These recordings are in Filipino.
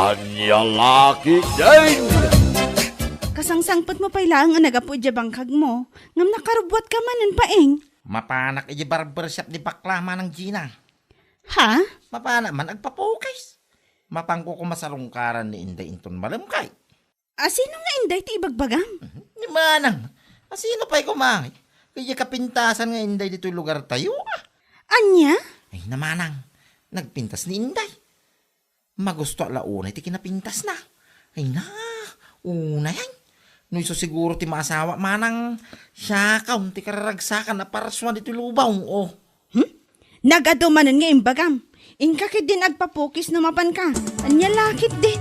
Anyang laki din! Kasangsangpot mo pa'y lang ang nagapu dya bangkag mo. Ngam nakarubwat ka manan paeng. Mapanak iji barbershop di baklama ng Gina. Ha? Mapanak man agpapukis. Mapangko ko masalungkaran ni Inday Inton malamkay. Sino nga inday ti ibagbagam? Ni manang, asino pa'y kumangay? Kaya kapintasan nga Inday dito'y lugar tayo Anya? Ay namanang, nagpintas ni Inday. Magusto alaunay ti kinapintas na. Ay na, una yan. No iso siguro ti maasawa manang siya kaun ti kararagsakan na paraswan dito'y lubaw. Oh. Nagadumanan nga imbagam. Inkakit din agpapukis numapan ka. Anya lakit din.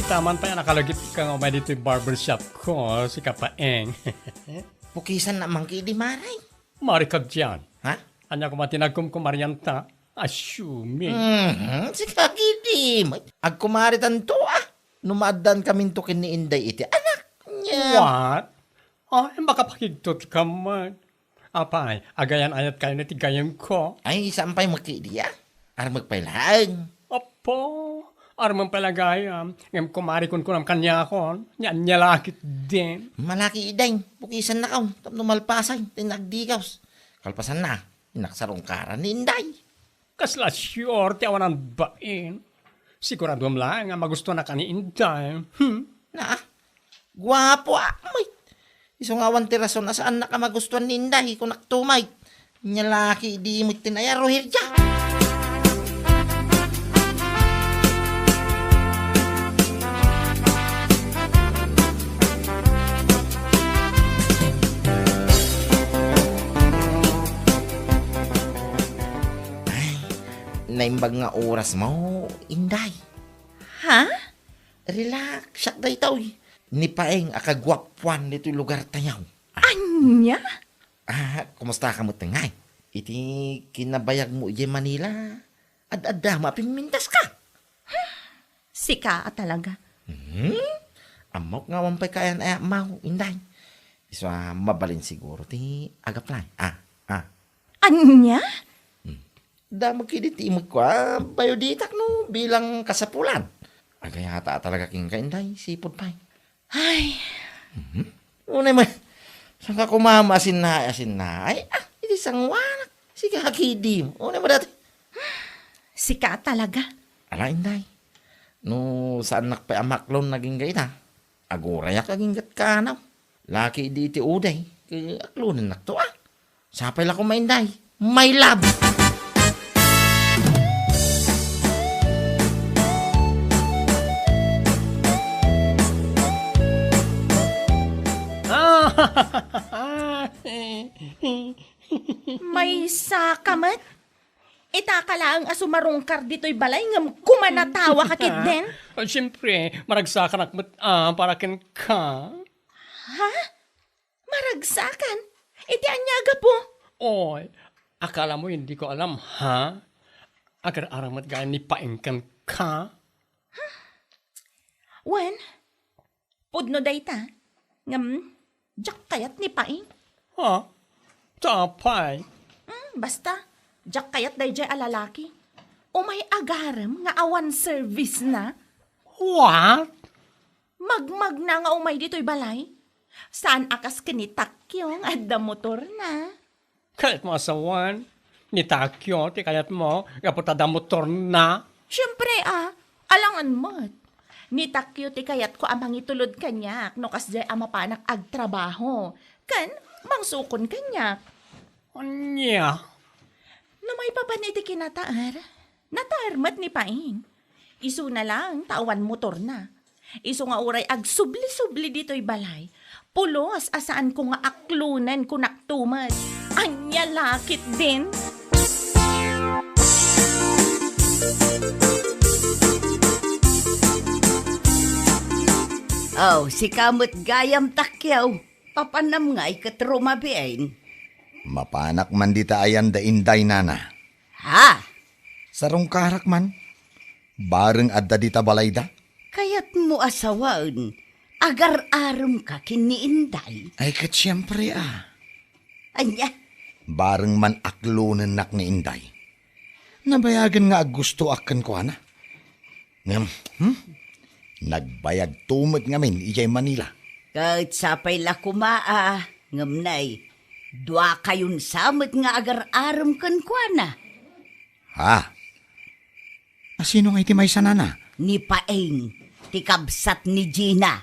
Itaman pa yan, nakalagip ka nga dito yung barbershop ko, si Kapaeng. Pukisan naman kay di maray. Marikag dyan. Ha? Anya ko matinagkum ko Marianta, assuming. Si kakidim. Agkumaritan to Numadan kami to kin ni Inday iti anak niya. What? Baka pakigtot ka man. Apay, agayan ayat kayo na tigayam ko. Ay, sampay makidiya. Ar magpailang. Opo, arman palagayam. Ngam kumari kun kunam kanya kon. Nya lakit din. Malaki iday. Pukisan na kaon. Tapno malpasay. Tinagdikaws. Kalpasan na. Inaksarong ni Inday. Kasla sure, ti awanan bain. Sigurado lang nga magusto na ka ni Inday. Na, guwapo May. Isong awan ti rason na saan na ka magustuhan ni Inday kung naktumay. Nyalaki di mo tinayaro hirja. Naimbag nga oras mo, Inday. Ha? Relax, siya day tao. Ni Paeng akagwapwan nito lugar tayaw. Anya? Kumusta ka mo tangay? Iti kinabayag mo iya Manila. Ad-adda mapinmintas ka. Sika talaga. Amok nga wampay kayan mau, Inday. Iso mabalin siguro ti agaplay. Anya? Da magkiditimag ko, bayoditak no, bilang kasapulan. Agay hata talaga king kainday, sipod pa'y. Ay. Unay man, saan ka kumama asin na. Ay, iti sangwanak. Sige, hakidim. Unay mo dati. Sika talaga. Ala, Inday. No, saan nakpa amaklon naging gayta? Aguraya kaging gat kanaw. Laki di iti uday. Kaya aklonin nakto Sapay lang ko mainday. My love. May sakamat? Itakala ang asumarungkar dito'y balay ngam kumanatawa ka kit den? Siyempre, maragsakan akmat para kin ka. Ha? Maragsakan? Iti anyaga po. Oy, akala mo hindi ko alam, ha? Agar-aramat gaya ni Paengkan ka? Wen? Pudno dayta? Ngam, jak kayat ni Paing? Ha? Tapay. Basta, jak kayat day jay alalaki. Umay agaram nga awan service na. What? Magmag na nga umay dito'y balay. Saan akas kinitakyong at da motor na? Kayat mo asawan. Ni Takyo, ti kayat mo, kaputada motor na. Siyempre alangan mo't. Ni Takyo ti kayat ko amang itulod kanyak no kas jay amapanak agtrabaho. Kan, mangsukon kanyak. Anya? No may papaniti kinataar. Nataarmat ni Paing. Isu na lang, tawan motor na. Isu nga uray ag subli-subli dito'y balay. Pulos asaan ko nga aklunan ko naktumat. Anya lakit din. Si kamot gayam takyaw. Papanam nga ikatrumabiain. Mapanak man dita ayan da Inday nana. Ha? Sarong karak man. Bareng adda dita balayda? Kayat mo asawaan, agar-aram ka kini Inday. Ay kat siyempre Anya, Bareng man aklunan nak ni Inday. Nabayagan nga gusto akan ko ana. Ngam, nagbayag tumot ngamin ijay Manila. kahit sapay la kumaa, ngamnay, dua kayon samot nga agar-aram kan kuana. Ha? Sino nga iti may sanana? Ni Paeng, tikabsat ni Gina.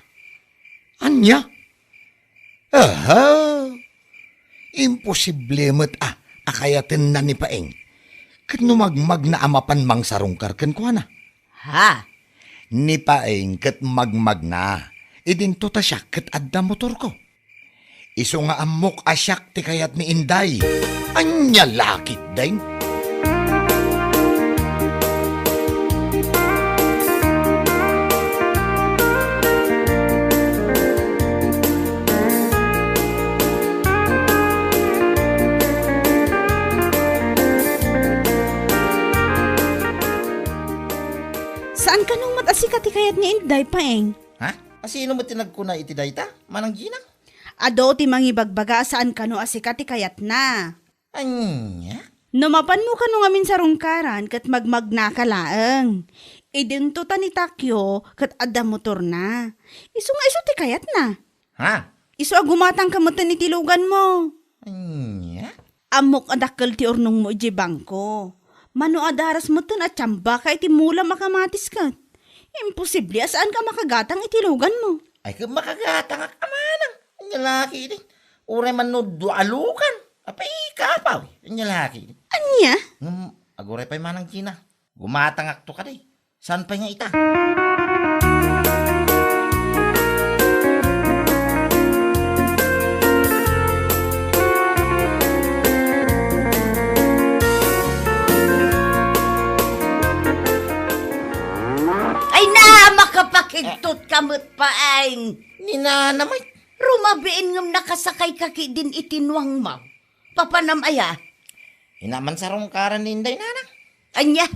Anya? Aha! Imposible mo't akayatin na ni Paeng. Kat numagmag na amapan mang sarungkar kan ko na. Ha? Ni Paeng kat magmag na. Idinto ta siya kat adda motor ko. Iso nga amok asyak ti kayat ni Inday. Anya lakit day. Saan ka nung matasikati kayat ni Inday, Paeng? Ha? Sino mo tinagkuna iti dayta? Manang Gina? Ado ti mangibagbaga saan ka no asikati kayat na. Anya? Numapan mo ka nung amin sa rungkaran kat magmagna ka laeng. Idinto ta ni Takyo kat adda motor na. Iso nga iso ti kayat na. Ha? Iso agumatang kamutan ni tilugan mo. Anya? Amok adakkel ti ornong mo iji bangko. Mano adaras mo ton at tsamba ka iti mula makamatis ka. Imposible asaan ka makagatang itilugan mo. Ay kung makagatang amanang. Anya laki din. Uray man no dualukan. Apay kapaw. Anya laki din. Anya? Aguray pa'y manang Gina. Gumatangak to ka day. Saan pa nga ita? Ay na, makapakigtot kamot Paeng. Ninanamay. Rumabiin ngam nakasakay kaki din itinwang mo. Papanamaya, Inaman sa rungkaran ni Inday nanang. anya,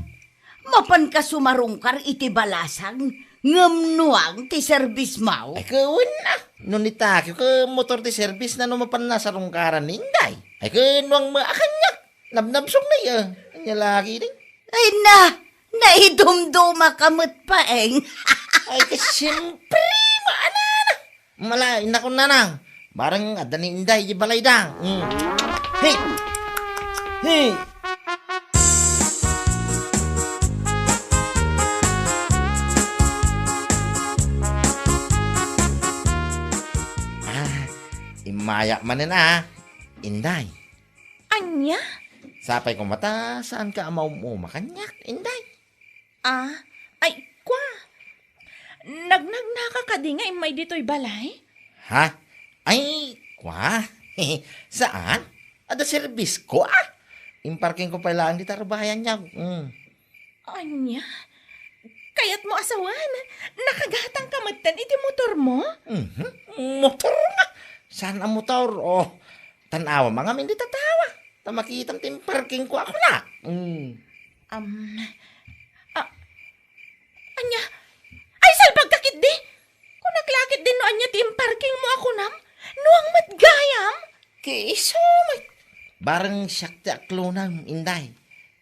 mapan ka sumarungkar iti balasang ngamnuang ti service mo. Ay kawin na. Nunitaki ka motor ti service na numapan na sa rungkaran ni Inday. Ay kanuang maakanyak. Nabnabsong na yan. Anya laki din. Ay na, naidumduma kamot Paeng. Ay siyempre maanana. Malain na kung nanang. Barang ada ni Inday di balaydang. Hey! Hey! Imaya man na Inday. Anya? Sapay ko mata, saan ka amaw mo makanyak, Inday? Ay, kwa. Nagnagna ka di nga may dito'y balay? Ha? Ay, kwa? Saan? Ada service ko Imparking ko pala ang ditarbayan niya. Anya? Kayat mo asawan. Nakagatang kamatan iti motor mo? Motor nga. Saan ang motor? Tanawa mga min di tatawa. Tamakitam timparking ko ako na. Anya? Ay, salbag kakit di! Kung naglakit din no anya timparking mo ako nam, nuang matgayam? Kiso, may. Barang siyak ti aklonam, Inday.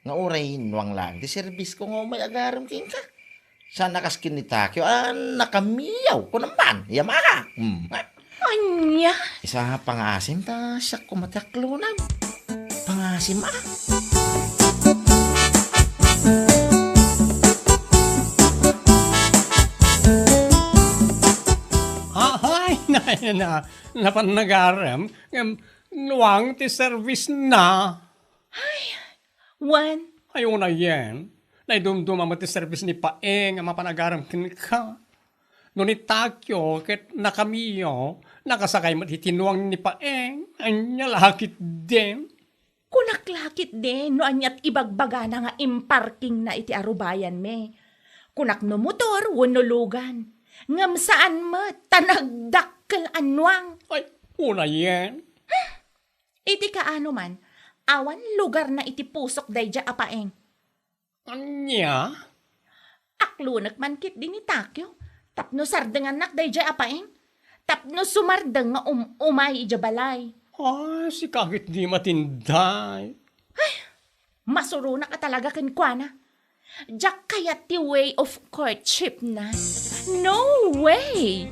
Nga uray, nuwang lang. Di service ko nga may agaram king ka. Saan nakaskin ni Takyo? Nakamiyaw ko naman. Yamaka. Anya? Isa pangasim ta siyak ko mataklonam. Pangasim Ay, napanagaram. Nuwang ti service na. Juan, Ayaw na yan. Naidumduma mo ti service ni Paeng ang mapanagaram kin ka. No ni Takyo, ket nakamiyo, nakasakay mo tinuwang ni Paeng, anya lakit din. kunaklakit din no anyat ibagbaga na nga imparking na iti arubayan me. Kunak no motor, wanulugan. Ngam saan mo, tanagdakkel anwang. Ay, una yan. Iti kaano man, awan lugar na iti pusok dayja apaeng. Anya? Aklunak man kit din ni Takyo. Tapno sardengan nak day jay apaing. Tapno sumardeng nga umay ija balay. Ay, si kakit di matinday. Masuro na ka talaga ken Kuana. Diyak kayat ti way of courtship na. No way!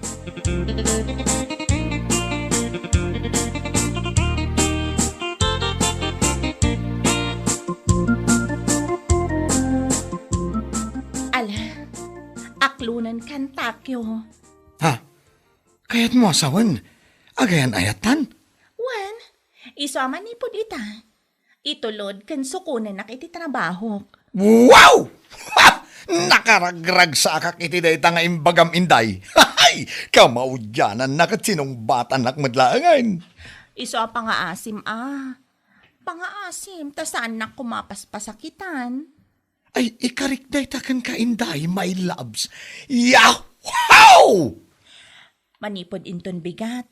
Ala, aklunan kan Takyo. Ha? Kaya't mo asawan? Agayan ayatan? Wan, isama ni pud ita. Itulod kan sukunan nak iti trabaho. Wow! Ha! Nakaragrag sa akak iti day nga imbagam inday. Hay! Kamaudyanan na kat sinong bata nakmadlaangan. Iso pa nga asim Pangaasim, ta saan nak kumapaspasakitan. Ay, ikarik day takan ka inday, my loves. Yaw! Manipod inton bigat.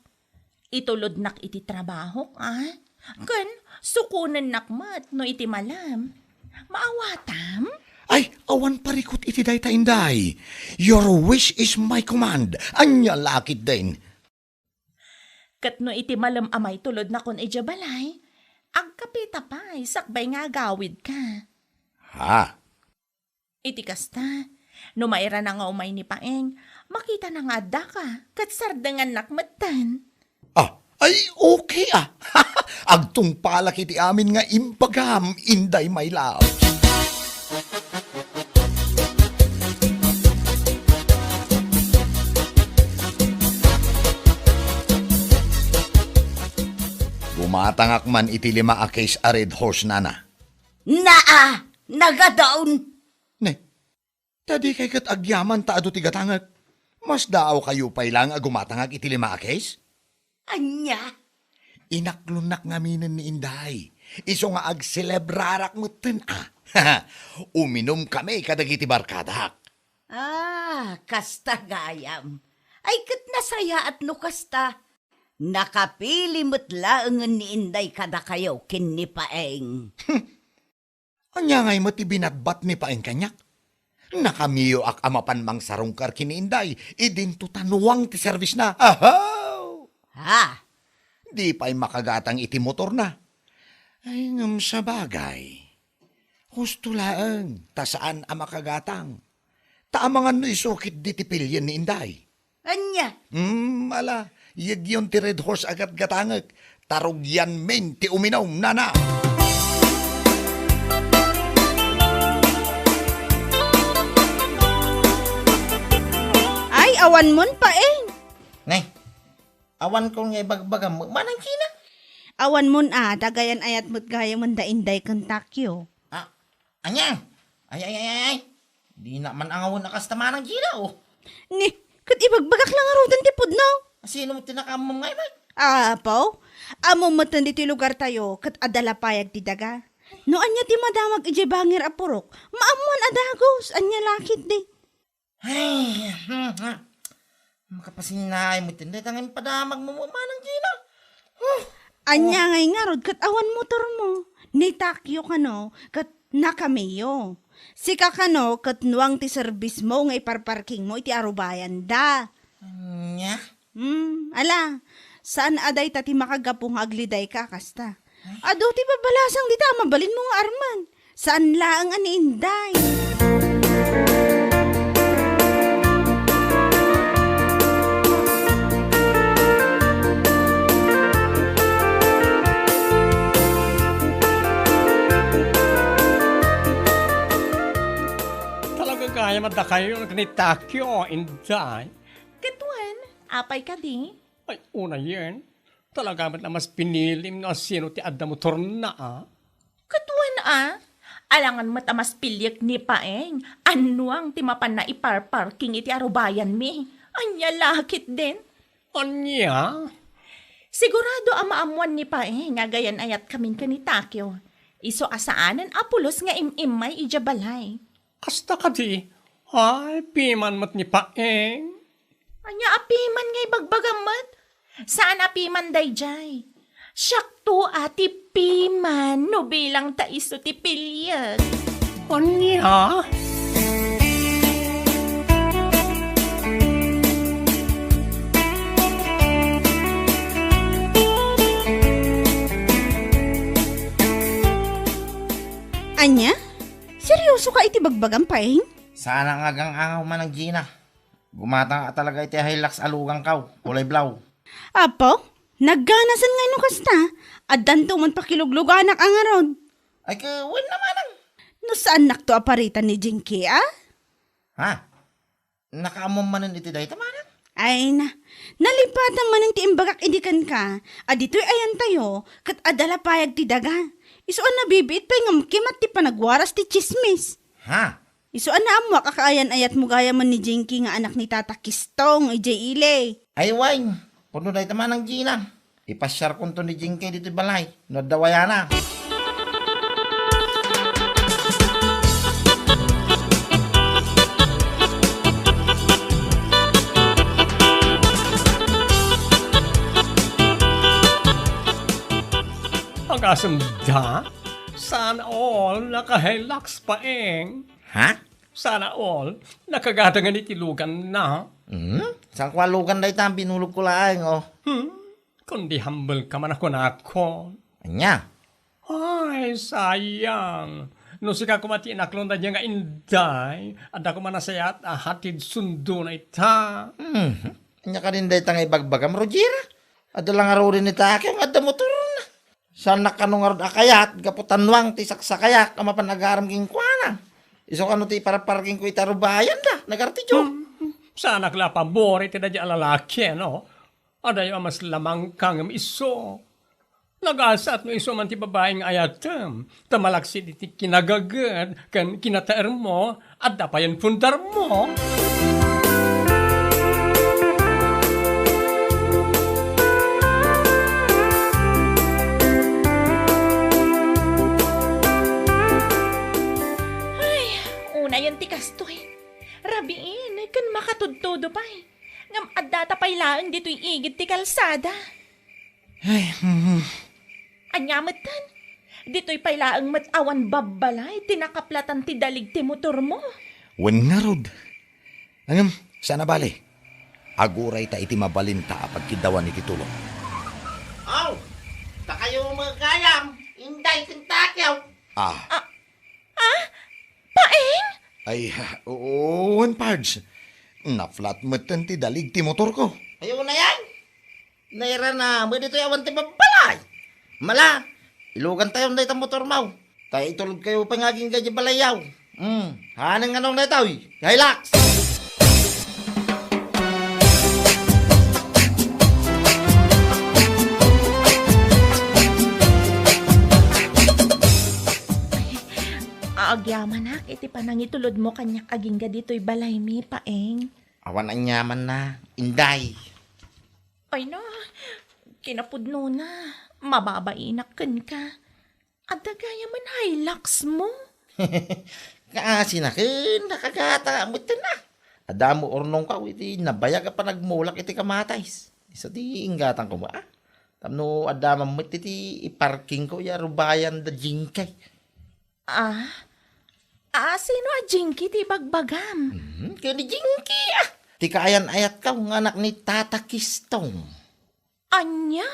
Itulod nak iti trabaho, Kan, sukunan nakmat no iti malam. Maawatam? Ay, awan parikot iti day ta inday. Your wish is my command. Anya lakit din. Kat no iti malam amay tulod na kon ijabalay, agkapita pa'y sakbay nga gawid ka. Ha? Iti kasta, no maira na nga umay ni Paeng, makita na nga da ka, kat sardangan nakmatan. Ay, okay Agtung palak iti amin nga impagam, inday my loves. Gumatangak man iti 5 a case a red horse nana. Naa! Nagadaon! Ne, tadi kay kat agyaman taado ti gatangak. Mas daaw kayo pa'y lang gumatangak iti 5 a case? Anya? Inaklunak nga minin ni Inday. Iso nga agselebrarak mutin Uminom kami kadagiti barkadak. Kasta gayam. Ay kat nasaya at no kasta. Nakapili mutlaangan ni Inday kada kayo kin ni Paeng. Anya ngay mati binatbat ni Paeng kanyak. Nakamiyo ak amapan mang sarungkar kini Inday. Idinto tanuwang ti service na. Ahaw! Ha? Di pa'y makagatang iti motor na. Ay ngam sa bagay. Husto laang, ta saan ang makagatang. Taamangan no isukit di tipilyan ni Inday. Anya? Ala, yagyon ti red horse agad gatangag. Tarugyan men ti uminom, nana. Ay, awan mon Paeng. Nay, awan kong ibagbagam mo, manang kina. Awan mon dagayan ayat mo't gaya mon da inday kan Takyo. Anya? Ay. Di na man angawon na kasta manang kina, Ni, kat ibagbagak lang arudan ti pudnaw. Sino mo tinakamam ngay ba? Apaw, amo matan diti lugar tayo, kat adala payag ti daga. No anya ti madamag ije bangir apurok, maamuan adagos, anya lakit di. Ay, makapasinay mo tinday tangin padamag mo manang kina. Anya ngay nga rod, kat awan motor mo. Ni Takyo kano, kat nakamiyo. Sika kano, kat nuwang ti service mo, ngay parparking mo, iti arubayan da. Anya? Ala, saan aday tati makagapong agliday ka, kasta? Ado ti babalasang dita, mabalin mo nga arman. Saan laang ani Inday? Kaya mada kayo ni Takyo, Inday. Katuan, apay ka di? Ay, una yan. Talaga ba't na mas pinilim na sino ti adda motor na Katuan alangan matamas pilyak ni Paeng. Anuang timapan na ipar-parking iti arubayan mi. Anya lakit din. Anya? Sigurado maamuan ni Paeng nga gayan ayat kamin ka ni Takyo. Iso asaanan apulos nga imimay ijabalay. Kasta ka di. Ay, piman mat ni Paeng. Anya apiman ngay bagbagamat. Saan apiman dayjay? Syakto ati piman no bilang taiso ti pilyag. Anya? Seryoso ka iti bagbagan Paeng? Sana nga gang angaw man ng Gina. Gumata ka talaga iti Hilux alugang kaw, kulay blaw. Apo, nagganasan nga no kasta. Addan to man pakilugluganak ang aron. Ay kawan naman ang. No saan nakto aparitan ni Jinky, ah? Ha? Nakaamom manan iti day tamanan. Ay na, nalipatan man ng tiimbagak indikan ka. Adito'y ayan tayo, kat adala payag ti daga. Isuan na bibit pa yung kimat ti panagwaras ti chismis. Ha? Isuan na amo kakaayan ayat mo gaya man ni Jinky nga anak ni Tata Kistong, ijay ile. Ay wine. Puno day taman ng Gina. Ipasyar ko to ni Jinky dito balay. No dawaya na. Ang asanda? Sana all naka-Hilux Paeng. Ha? Sana all nakagadangan itilugan na. Sa kwalugan day tam binulog ko laeng oh. Kundi humble ka man ako na ako. Anya? Ay, sayang. No sika kumati inaklon na niya nga inday, at ako man nasaya at hatid sundo na ita. Anya ka din day tangay bagbagam Rogera. Adalang araw rin ita aking adda motor na. Sana kanong arod akayat, gaputanwang ti saksakayak, ama panagaram king kwana. Iso kano ti para parking ko itarubayan da, nagartidyo. Sana kla pabor iti na di alalaki, no? Aday mas lamang kang iso. Nag-asat mo iso man ti babaeng ayatem. Tamalaksid iti kinagagad, kan kinataer mo, at dapayan pundar mo. Una yun ti kastoy. Rabiin, kan makatudtodo pa eh. Ngam adda pay laang dito'y igit ti kalsada. Ay, Anyamatan, dito'y pay laang matawan babbalay, tinakaplatan ti dalig ti motor mo. Wen nga rod. Angam, sana bali. Aguray ta iti mabalinta pagkidawan iti tulong. Aw, ta kayo magkayam, inday kentakyaw. Paeng? Ay, oo, Pards. Na-flat matan ti dalig ti motor ko. Ayaw na yan. Naira na, mo dito yawan ti babalay. Mala, ilugan tayo na itang motor mau. Tayo itulog kayo pangaging gadya balayaw. Hanang anong na ito, Hilux. Aagyaman na, iti panangitulod mo kanyak aging ga dito'y balay mi, Paeng. Awan ang yaman na, inday. Ay na, kinapudno na, mababainak ka. At dagaya man Hilux mo. Kaasi na kin, nakagata, mutin na. Adamo ornong ka, iti nabayag ka pa nagmulak iti kamatays. Isa ti ingatan ko ba? Tamno adamam mo iti iparking ko, yarubayan da jingkay. Sino a Jinky ti bagbagam? Kaya ni Jinky Ti kaayan ayat ka, ng anak ni Tata Kistong. Anya?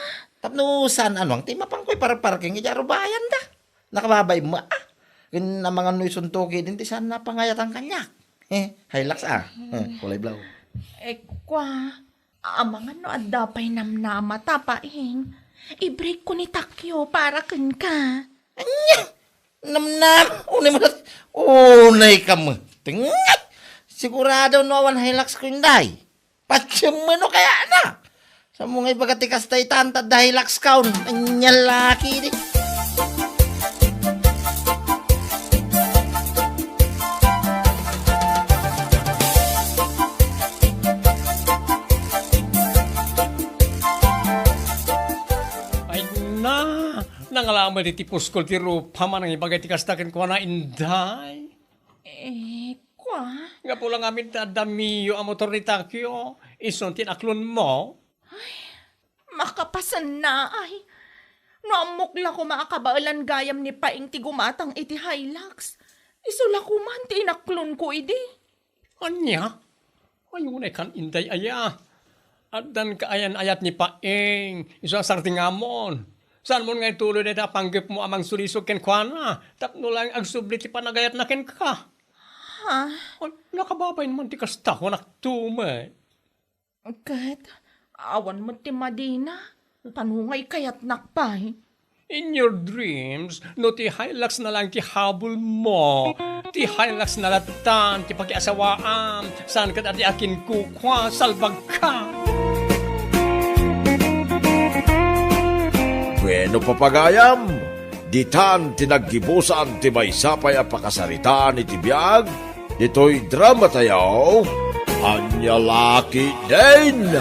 Tapno saan ano, ang timapang ko'y para parking, yarubayan da. Nakababay mo Kun na mga nuy suntuki din, ti saan napangayat ang kanyak. Hilux kulay blaw. Kwa, mga no adda pa'y namnamata, Paeng. I-break ko ni Takyo para kan ka. Anya! Namnam! Unay ka mo. Tingat! Sigurado no awan Hilux ko inday. Patsyo mo no kaya na. Sa mga ibagatikas tayo tantad da Hilux kaun. Anya laki di. Nangalaman di tipuskol ti rupa man ang ibagay ti kastakin ko na inday. Kwa? Nga po lang amin tadamiyo ang motor ni Takyo. Ison tinaklon mo. Makapasan na ay. Naamukla ko maakabaalan gayam ni Paeng ti gumatang iti Hilux. Isula ko man ti inaklon ko idi. Anya? Ayunay kan inday aya. At dan kaayan ayat ni Paeng. Iso ang sartingamon. Saan mo nga tuloy na panggip mo amang sulisog ken kuana? Tapno lang ang subli ti panagayat na ken ka. Ha? Ay, nakababay naman ti kasta ko naktumay. Kat, awan mo ti Madina. Panungay kayat nakpay. In your dreams, no ti Hilux na lang ti habol mo. Ti Hilux na latan, ti pakiasawaan. Saan ka dati akin kukwa, salbag ka. Bueno papagayam, ditan tinaggibusan ti may sapay a pakasaritaan iti biyag, dito'y drama tayo, Anyalaki din!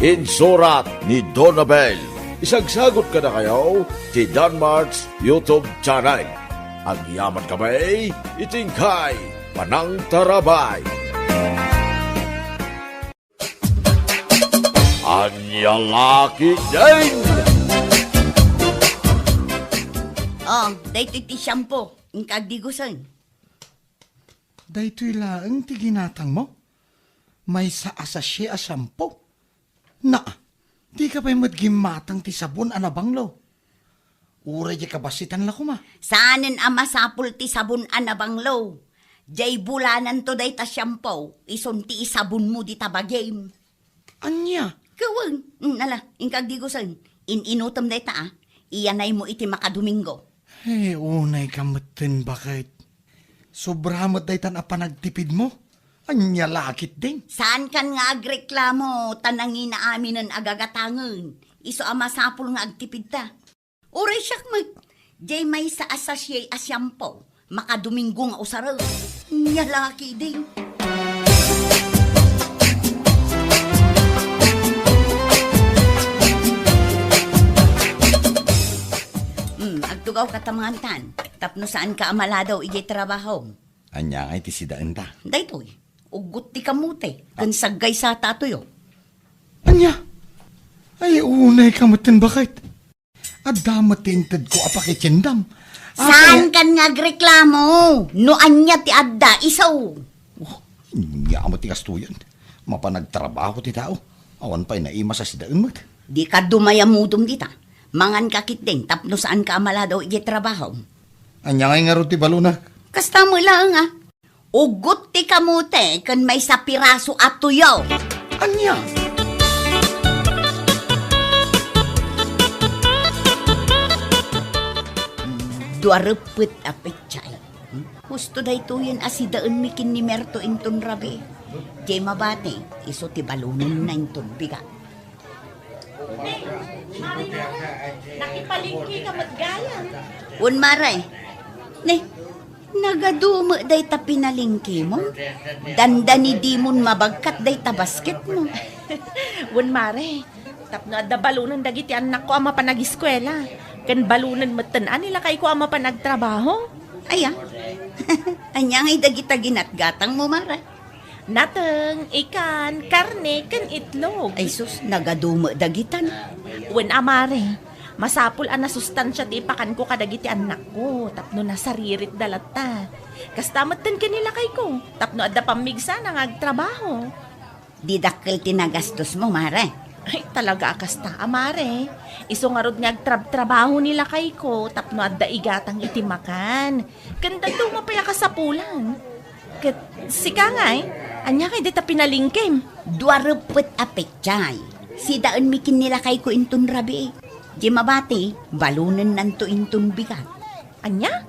Insurat ni Donabel. Isagsagot ka na kayo ti Danmarks YouTube channel. Ang yaman kamay, itingkay, panang tarabay. Anyalaki din! Oh, dahito ti shampoo. Ang kagdigusan. Dahito'y laang ti ginatang mo. May sa asasye a sampo. Na, di ka pa'y madgimatang ti sabon anabanglo. Uray di kabasitan la kuma. Saanen ama sapul ti sabon anabanglo. Jay bulanan to day ta shampoo. Ison ti isabon mo di tabagim. Anya? Kawang. Nala, ang kagdigusan. Inutom day ta Iyanay mo iti makadomingo. Unay kamatin bakit? Sobramat day tan a panagtipid mo. Anya lakit din. Saan kan nga agreklamo, tanangin na amin ang agagatangan. Iso ama sapul nga agtipid ta. Uray siyak mag, jay may sa asasyay asyampo, makadomingo nga usaraw. Nyalaki din. Agtugaw katamangan tapno saan ka amala daw ijay trabaho. Anya nga iti sidaan ta. Daytoy, ugot ti kamute, kan saggay sa tatoyo. Anya? Ay, unay kamatin bakit? At damat tinted ko apakitsindam. Saan kan nga agreklamo? No anya ti adda, isaw. Nya mo ti kastuyan. Mapanagtrabaho ti tao. Awan pa'y naima sa sidaan mo. Di ka dumayamudom dita. Mangan kakit din, tapno saan ka amala daw ijay trabaho. Anya nga ro ti baluna. Kasta mo lang ugot ti kamute, kan may sa piraso at tuyaw. Anya? Duarupit apit chay. Husto day tuyan asidaan mikin ni Merto inton rabi. Jay mabate, iso ti balunin na inton biga. Nakipalingki ka matgayan. Un maray, ne, nagadumo day ta pinalingki mo. Dandani di mon mabagkat day ta basket mo. Wan mare, tapno adda balunan dagiti anak ko ama panag-eskwela. Kan balunan matan nila kay ko ama panagtrabaho. Aya, anya ngay dagita ginatgatang mo mara. Nateng, ikan, karne, kan itlog. Ay sus, nagadumo dagitan. Wen amare, masapul ang nasustansya ti pakan ko kadagiti anak ko. Tapno nasaririt dalata. Kastamatan kanila kay ko. Tapno adda pamigsa nang agtrabaho. Didakkel tinagastos mo mara. Ay talaga akasta amare. Iso nga rod nga agtrabaho nila kay ko. Tapno adda igatang itimakan. Kanda dumapaya ka sa pulan. Kat sika nga anya kay dita pinalingkim. Duarupet apet chay. Si daan mikin nila kay ko intun rabi. Di mabati, balunan nanto intun bigat. Anya?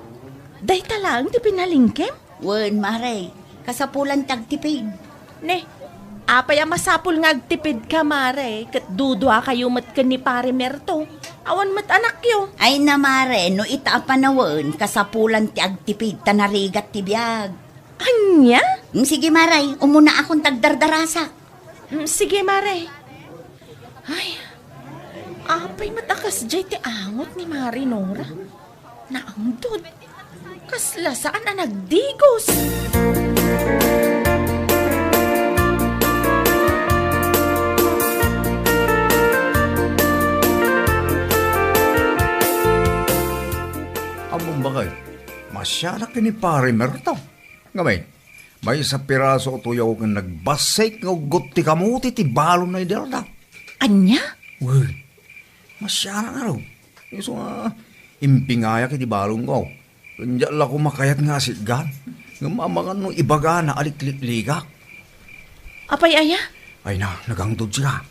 Day talang di pinalingkim? Wen mare, kasapulan tagtipid. Ne, apay masapul nga agtipid ka mare. Kat dudwa kayo mat ni pare Merto. Awan mat anak yo. Ay na mare, no ita panawen, kasapulan ti agtipid, tanarigat ti biyag. Anya? Sige maray, umuna akong tagdardarasak. Sige mare. Ay, apay matakas jay ti angot ni Mari Nora. Naangdod. Kasla saan na nagdigos? Among bagay, masyanak ni pare Merto. Gamay, may sa piraso o tuyaw kang nagbasay nga ugot ti kamuti ti balon na iderda. Anya? Uy, masyanak na raw. Iso nga, impingaya kiti balong ko. Kanya lang ko makayat nga sigan. Nga mamangan no ibaga na aliklikligak. Apay aya? Ay na, nagangtod siya.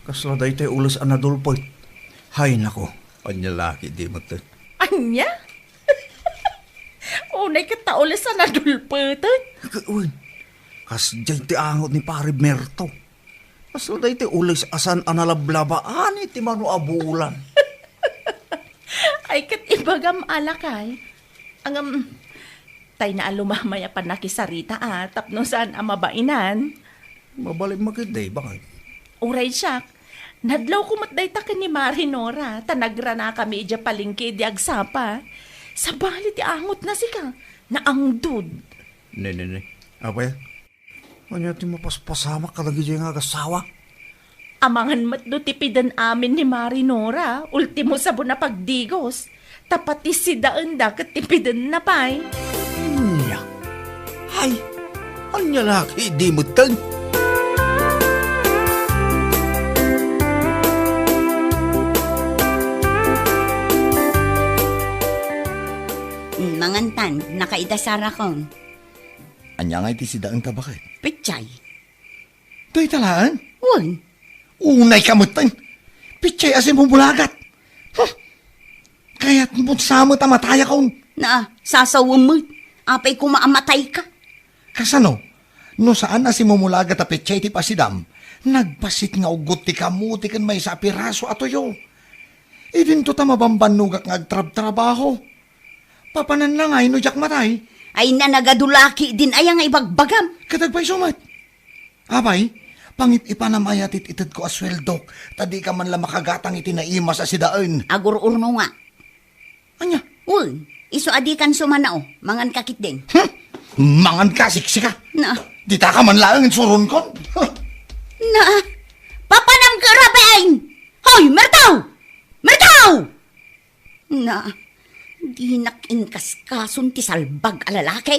Kasla day tayo ulas anadulpoy. Hay nako, kanya laki di mo to. Anya? Unay kataulas sa nadulpatan. Uy, kas dyan ti angot ni pare Merto. Kasla day tayo ulas asan analablabaan iti mano abulan. Ay kat ibagam alakay. Ang tay na alumamaya pa nakisarita tapno saan amabainan. Mabalik makiday, bakit? Uray siya, nadlaw kumatday ta ni Marinora, tanagra na kami idya palingki di agsapa. Sa bali ti angot na sika, naangdud. Ne. Abay, kanya ti mapaspasama ka lagi dyan nga kasawa. Amangan matdo tipidan amin ni Marinora, ultimo sabon na pagdigos. Tapati si daan da kat tipidan na pay. Nya. Hay, anya laki di mo tan. Mangantan, nakaidasara ko. Anya nga iti sidaan ka bakit? Pichay. To'y talaan? Wan. Unay kamutan. Pichay asin mo bulagat. Huh. Kaya't mo sama tamataya ka. Na, sasawang mo. Apay kumaamatay ka. Kasano? No saan asin mo mulagat a pichay ti pasidam? Nagpasit nga ugot ti kamuti kan may sa piraso atoyo. Idin to ta mabambanugak nga agtrab-trabaho. Papanan lang ay no jak matay. Ay na nagadulaki din ay ang ibagbagam. Katagpay sumat. Abay, pangit ipanamaya tititid ko asweldok. Tadi ka man lang makagatang itinaima sa sidaan. Agur-urno nga. Anya? Uy, iso adikan sumanao, mangan kakit din. Mangan ka, siksika. Na, Di ta ka man lang suron kon. na, papanam ka rabain! Hoy, Mertaw! Mertaw! Na, di nakinkaskason ti salbag alalaki.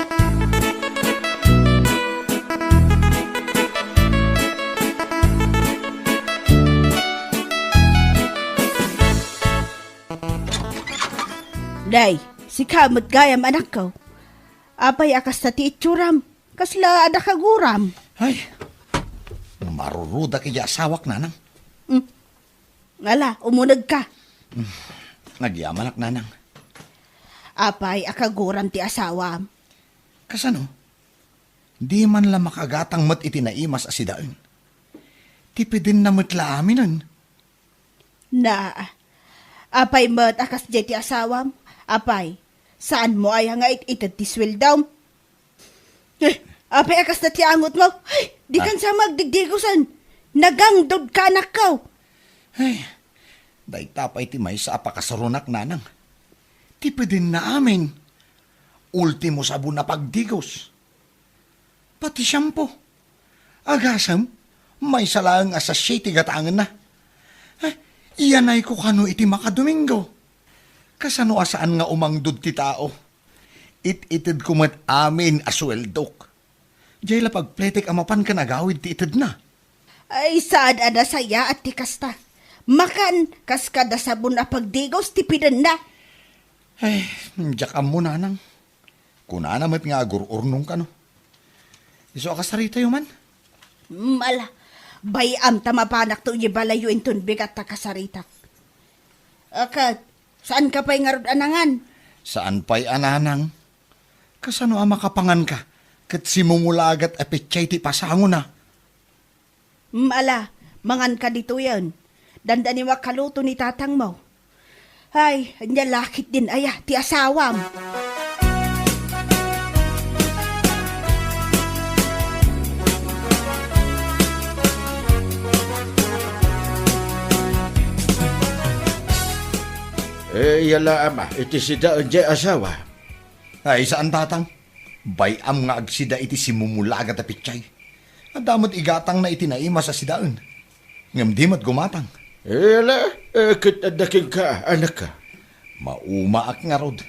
Day, si kamot gayam anak ko. Apay akas na ti itsuram. Kasla ada kaguram. Ay, maruruda kaya asawak nanang. Ngala, umunag ka. Nagyamanak nanang. Apay akaguram ti asawam. Kasano? Di man lang makagatang mat itinaimas asidaan. Tipidin na matla aminan. Na, apay mat akas di ti asawam. Apay, saan mo ay nga itad ti sweldaw? Apay akas na ti angot mo. Ay, di kan sa magdigdigusan. Nagangdod ka anak ko. Ay, dahi tapay ti may sa apakasarunak nanang. Tipidin na amin. Ultimo sabon na pagdigos. Pati shampoo. Agasam, may salang asa siyete gatangan na. Iyanay ko kano iti makadomingo. Kasano asaan nga umangdod ti tao. It-itid kumat amin asweldok. Diyay la pagpletik amapan ka nagawid ti itid na. Ay, saan ada saya at ti kasta. Makan, kas kada sabon na pagdigos, tipidan na. Ay, jakam mo nanang. Kunana mat nga agur-urnong ka no. Iso akasarita yung man. Mala, bayam tamapanak to balayo inton bigat ta kasaritak. Akat, saan ka pa'y ngarod anangan? Saan pa'y ananang? Kasano ang makapangan ka? Kat simumulagat apetchay ti pasango na. Mala, mangan ka dito yan. Dandani makaluto ni tatang mo. Ay, anya lakit din aya, ti asawam. Yala ama, iti sida anje asawa. Ay, saan tatang? Bayam nga agsida iti simumulagat apetchay. Adamot igatang na itinaima sa sidaan. Ngam di mat gumatang. Yala, kitadaking ka, anak ka. Maumaak nga rod.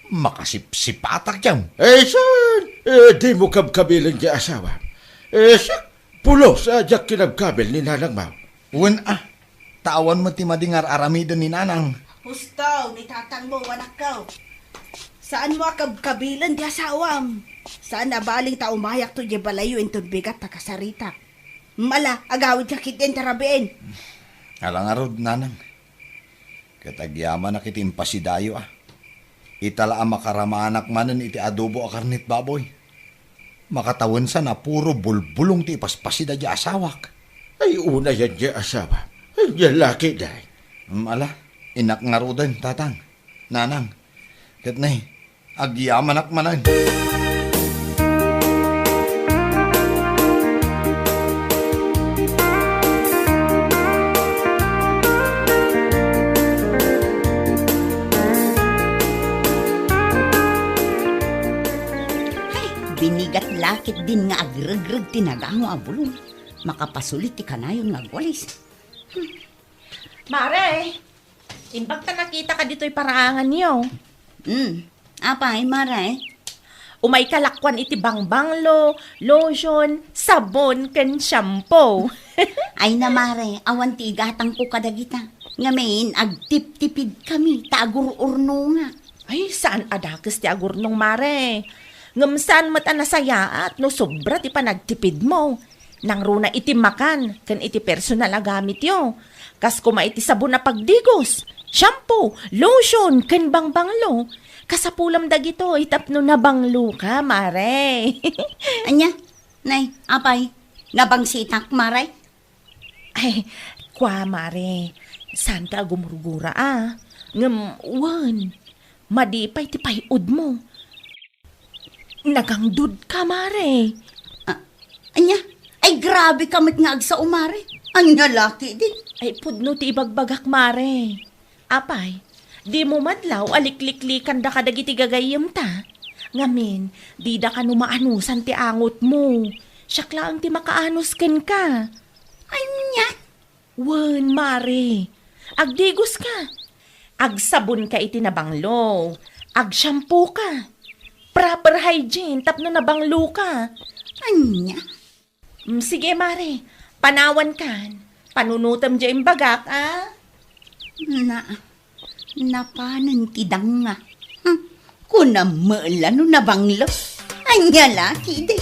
Makasipsipatak yan. Saan? Di mo kabkabilan di asawa. Pulo sa jak kinabkabil ni nanang mo. Uwan tawan mo ti madingar aramidan ni nanang. Husto, ni tatang mo, anak ko. Saan mo kabilan di asawam? Saan nabaling ta umayak to di balayo into bigat ta kasarita? Mala, agawid ka kitin tarabin. Alang arod, nanang. Katagyaman na kitin pasidayo Itala ang makaramanak manan iti adobo a karnit baboy. Makatawan sa na puro bulbulong ti paspasida di asawak. Ay, una yan di asawa. Ay, yan laki dahi. Ala, inak nga rodan, tatang. Nanang. Katnay, agyamanak manan. Binigat lakit din nga agregreg tinagango a bulong. Makapasulit ti kanayon nga gwalis. Mare, imbag ta nakita ka dito'y paraangan niyo. Apay, Maray? Umay kalakwan iti bangbanglo, lotion, sabon, ken shampoo. Ay na, Maray, awan ti igatang ko kadagita. Ngamin, agtip-tipid kami, tagur-urno nga. Ay, saan adakes ti agurnong mare? Ngamsan mat anasaya at no sobra ti panagtipid mo. Nang runa iti makan, ken iti personal a gamit yo. Kas kuma iti sabon na pagdigos, shampoo, lotion, ken bangbanglo. Kasapulam dagito, itapno na banglo ka, mare. Anya? Nay, apay, nabangsitak, Maray? Ay, kwa mare, saan ka gumurugura Ngam, madipay ti payud mo. Nagangdud ka, mare. Anya? Ay, grabe kamit nga agsa umare. Anya laki din. Ay, pudno ti ibagbagak, mare. Apay, di mo madlaw alikliklikan da kadagiti gagayam ta. Ngamin, di da ka numaanusan ti angot mo. Siyak lang ti makaanos ken ka. Anya? Wen, mare. Agdigos ka. Agsabon ka iti nabanglo. Agshampoo ka. Proper hygiene, tapno na banglo ka. Anya? Sige, mare. Panawan kan. Panunutam dyan bagak, Napanan ti danga. Kuna maala no nabanglo. Anya laki din.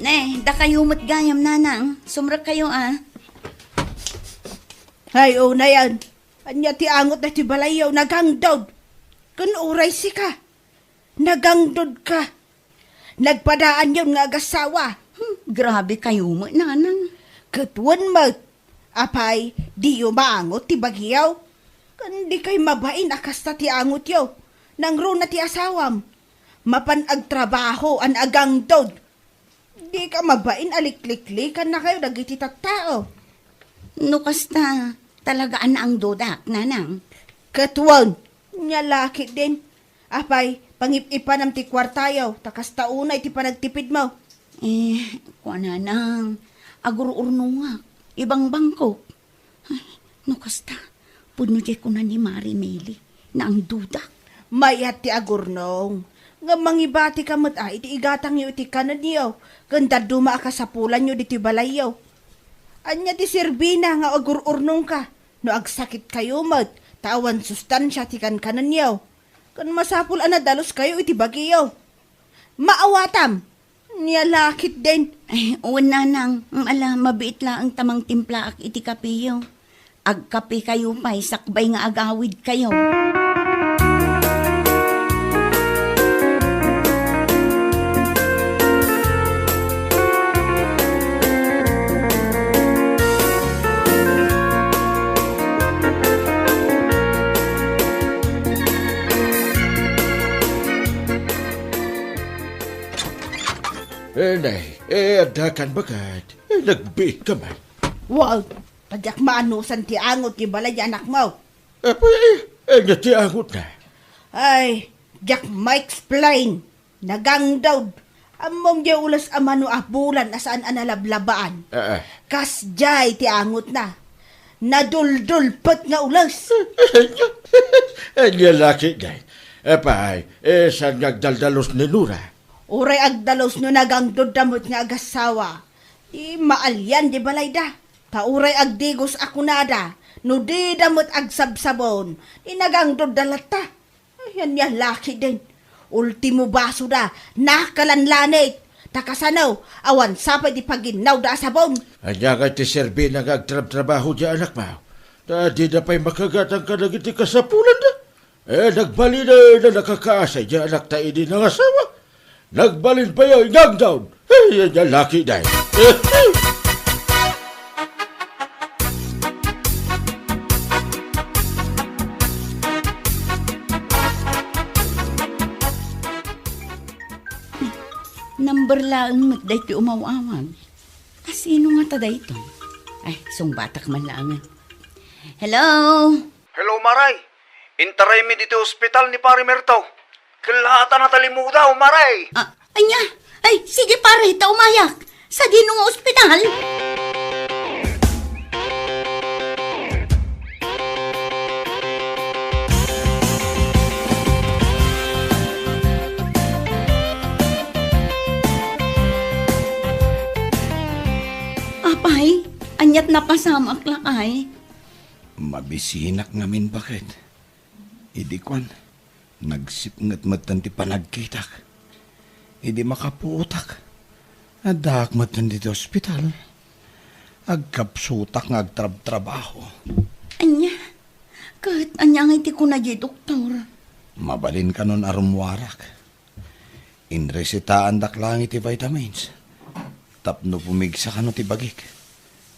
Ne, da kayo matgayam, nanang. Sumra kayo, Ay, na yan. Anya ti angot na ti balayaw, nagangdod. Kun uray si ka. Nagangdod ka. Nagpadaan yun nga agasawa. Grabe kayo mo, nanang. Katwan mo. Apay, di yung maangot ti bagyaw. Kandi kay mabain akasta ti angot yaw. Nang ro na ti asawam. Mapanag trabaho an agangdod. Di ka mabain alikliklikan na kayo dagiti tattao. No kasta, talagaan na ang dodak, nanang. Katwan, nya laki din. Apay, pangip-ipanam ti kwartayaw, takas taunay ti panagtipid mo. Kuha nanang, agururno nga, ibang bangko. Ay, no kasta, pudno di ko na ni Mari Meli, na ang dudak. Mayat ti agurnong. Nga mangibati ka mat iti igatang yu iti kanan niyo. Ganda duma ka sa pulan yu diti balayaw. Anya ti Serbina nga agururnong ka. No agsakit kayo mat, tawan sustansya ti kanan niyo. Kan masapul dalos kayo iti bagiyaw. Maawatam, niya lakit din. Ay, una nang, mabiit la ang tamang timpla ak iti kapiyo. Agkape kayo pa'y sakbay nga agawid kayo. Nay, dakan bagat. Nagbiit ka man. Wow, padyak maanusan ti angot ti balay anak mo. Ti angot na. Ay, jak ma-explain. Nagangdawd. Amom di ulas amano abulan asaan analablabaan. Kas jay ti angot na. Naduldulpot nga ulas. Anya laki day. Epay, saan nagdaldalos ni Nura? Uray agdalos no nagangdod damot nga agasawa. Maalyan di balay da. Tauray agdigos ako nada. No di damot agsabsabon. Nagangdod dalata. Ayan niya laki din. Ultimo baso da. Nakalanlanit. Takasanaw, awan sapay di paginaw da sabon. Anya ka ti serbi nagagtrabaho di anak mo. Di na pa'y makagatang ka nagiti kasapulan da. Nagbalin na nakakaasay di anak tayo di nangasawa. Nagbalin pa yung nagdown. Yan yung laki na. Number lang mat day ti umawawag. Sino nga ta day ito? Ay, sungbatak man lang. Hello? Hello, Maray. Intaray mi dito ospital ni Pare Merto. Kalahatan na talimudaw, Maray. Anya? Ay, sige pare, umayak. Sa dinong ospital? Apay, anyat napasamak lakay. Mabisinak ngamin bakit? Idikwan, nagsipngat matan ti panagkitak. Idi makaputak. Adak matan dito ospital. Agkapsutak nga agtrab-trabaho. Anya, kahit anya nga iti ko na di doktor. Mabalin ka nun arumwarak. Inresitaan dak lang iti vitamins. Tapno pumigsa ka no ti bagik.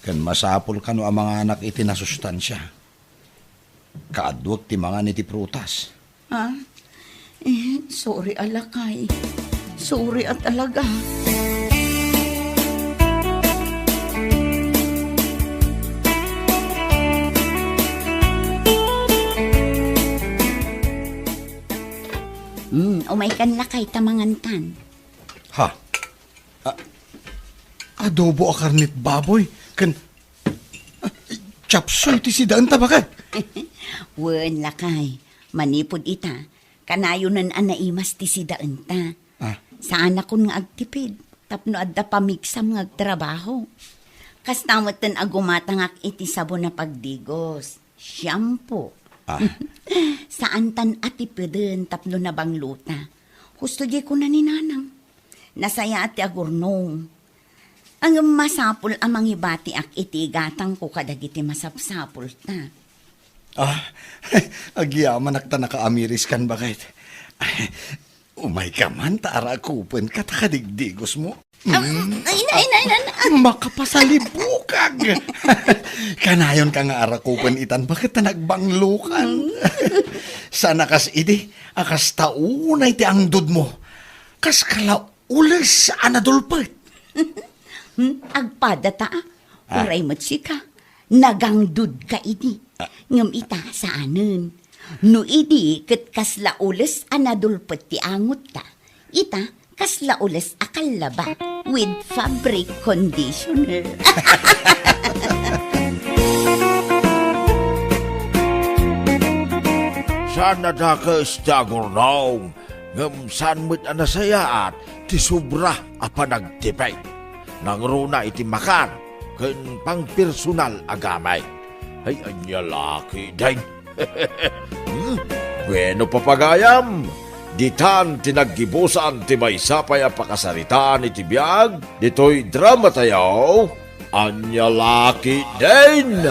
Kan masapol ka no ang mga anak iti nasustansya. Kaadwag ti mga niti prutas. Sorry alakay. Sorry at alaga. Umaykan lakay tamangantan. Ha? Adobo a karnit baboy. Kan... chapsoy ti sidaan ta bakit? Wen lakay. Manipod ita. Kanayunan anaimas ti sidaan ta. Saan akong nga agtipid. Tapno adda pamigsam nga agtrabaho. Kastamatan agumatangak iti sabon na pagdigos. Shampoo. Saan tan atipidin tapno na bangluta. Husto di ko na ni nanang. Nasaya ati agurnong. Ang masapul amang ibati ak iti gatang ko kadagiti masapsapul ta. Agyaman akta nakaamiris kan bakit? Umay ka man, tara kupon ka takadigdigos mo. Makapasalibukag. Kanayon ka nga arakupon itan, bakit na nagbanglukan? Sana kas idi, akas taunay ti angdod mo. Kas kalaulis sa anadulpet. Agpada ta, uray matsika. Nagangdud ka idi. Ngam ita saanen. No idi ket kasla ules anadulpet ti angot ta. Ita kasla ules akalaba with fabric conditioner. Sana da ka istagurnong. Ngam san mo't anasayaat ti sobra a panagtipay. Nangruna iti makan. Ken pang personal agamay. Ay anya laki day. Bueno papagayam. Ditan tinaggibusan ti may sapay a pakasaritaan iti biyag. Dito'y drama tayo. Anya laki din.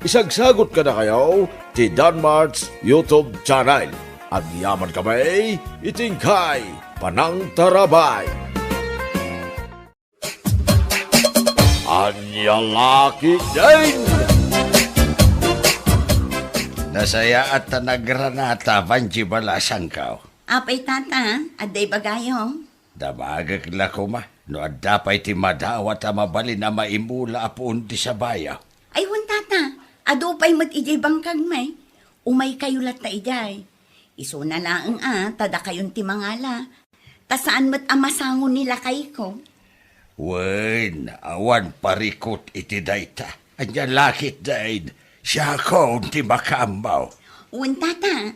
Isagsagot ka na kayo ti Danmar's YouTube channel. At yaman kamay itingkay Panang Tarabay. Anya laki din. Nasaya at nagranata, Vanji Balasan ka. Apay tata, aday bagayong. Damagag lako ma, no adapay ti madawat a mabalin na maimula apun ti sabaya. Ay hun tata, ado pa'y mat ijay bangkag may. Umay kayo lat na ijay. Iso na lang tada kayon ti mangala. Tasaan mat amasangon nila kay ko. Wen, awan parikot iti dayta. Anya lakit daid. Siya ko ti makambaw. Un tata.